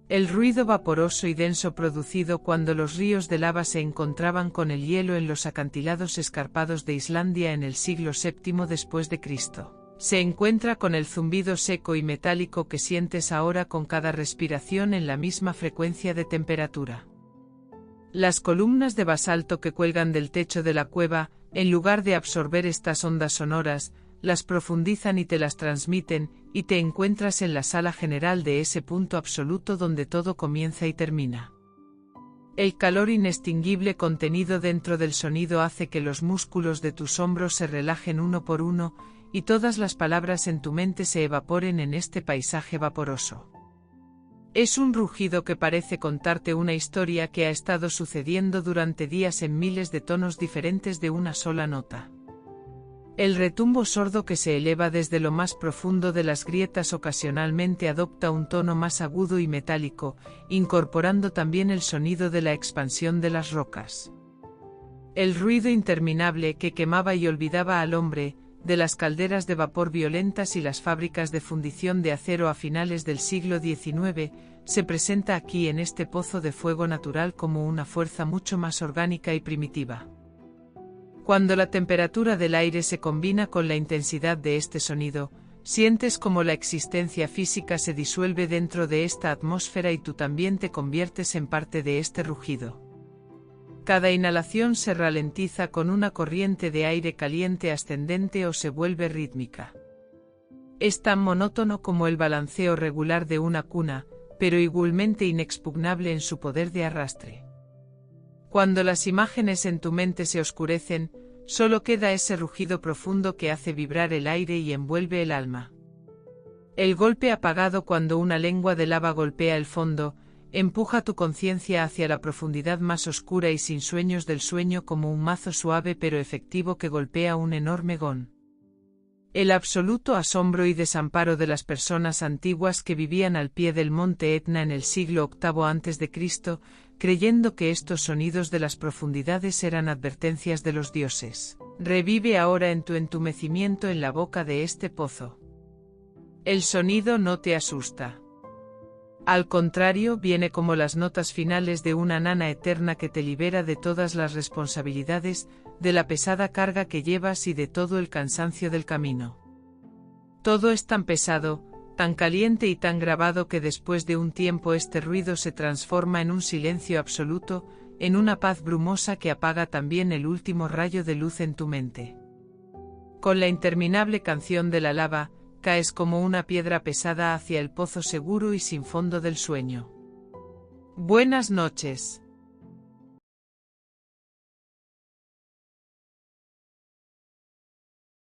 El ruido vaporoso y denso producido cuando los ríos de lava se encontraban con el hielo en los acantilados escarpados de Islandia en el siglo VII después de Cristo, se encuentra con el zumbido seco y metálico que sientes ahora con cada respiración en la misma frecuencia de temperatura. Las columnas de basalto que cuelgan del techo de la cueva, en lugar de absorber estas ondas sonoras, las profundizan y te las transmiten, y te encuentras en la sala general de ese punto absoluto donde todo comienza y termina. El calor inextinguible contenido dentro del sonido hace que los músculos de tus hombros se relajen uno por uno, y todas las palabras en tu mente se evaporen en este paisaje vaporoso. Es un rugido que parece contarte una historia que ha estado sucediendo durante días en miles de tonos diferentes de una sola nota. El retumbo sordo que se eleva desde lo más profundo de las grietas ocasionalmente adopta un tono más agudo y metálico, incorporando también el sonido de la expansión de las rocas. El ruido interminable que quemaba y olvidaba al hombre, de las calderas de vapor violentas y las fábricas de fundición de acero a finales del siglo XIX, se presenta aquí en este pozo de fuego natural como una fuerza mucho más orgánica y primitiva. Cuando la temperatura del aire se combina con la intensidad de este sonido, sientes como la existencia física se disuelve dentro de esta atmósfera y tú también te conviertes en parte de este rugido. Cada inhalación se ralentiza con una corriente de aire caliente ascendente o se vuelve rítmica. Es tan monótono como el balanceo regular de una cuna, pero igualmente inexpugnable en su poder de arrastre. Cuando las imágenes en tu mente se oscurecen, solo queda ese rugido profundo que hace vibrar el aire y envuelve el alma. El golpe apagado cuando una lengua de lava golpea el fondo, empuja tu conciencia hacia la profundidad más oscura y sin sueños del sueño como un mazo suave pero efectivo que golpea un enorme gong. El absoluto asombro y desamparo de las personas antiguas que vivían al pie del monte Etna en el siglo VIII a.C., creyendo que estos sonidos de las profundidades eran advertencias de los dioses, revive ahora en tu entumecimiento en la boca de este pozo. El sonido no te asusta. Al contrario, viene como las notas finales de una nana eterna que te libera de todas las responsabilidades, de la pesada carga que llevas y de todo el cansancio del camino. Todo es tan pesado, tan caliente y tan grabado que después de un tiempo este ruido se transforma en un silencio absoluto, en una paz brumosa que apaga también el último rayo de luz en tu mente. Con la interminable canción de la lava, caes como una piedra pesada hacia el pozo seguro y sin fondo del sueño. Buenas noches.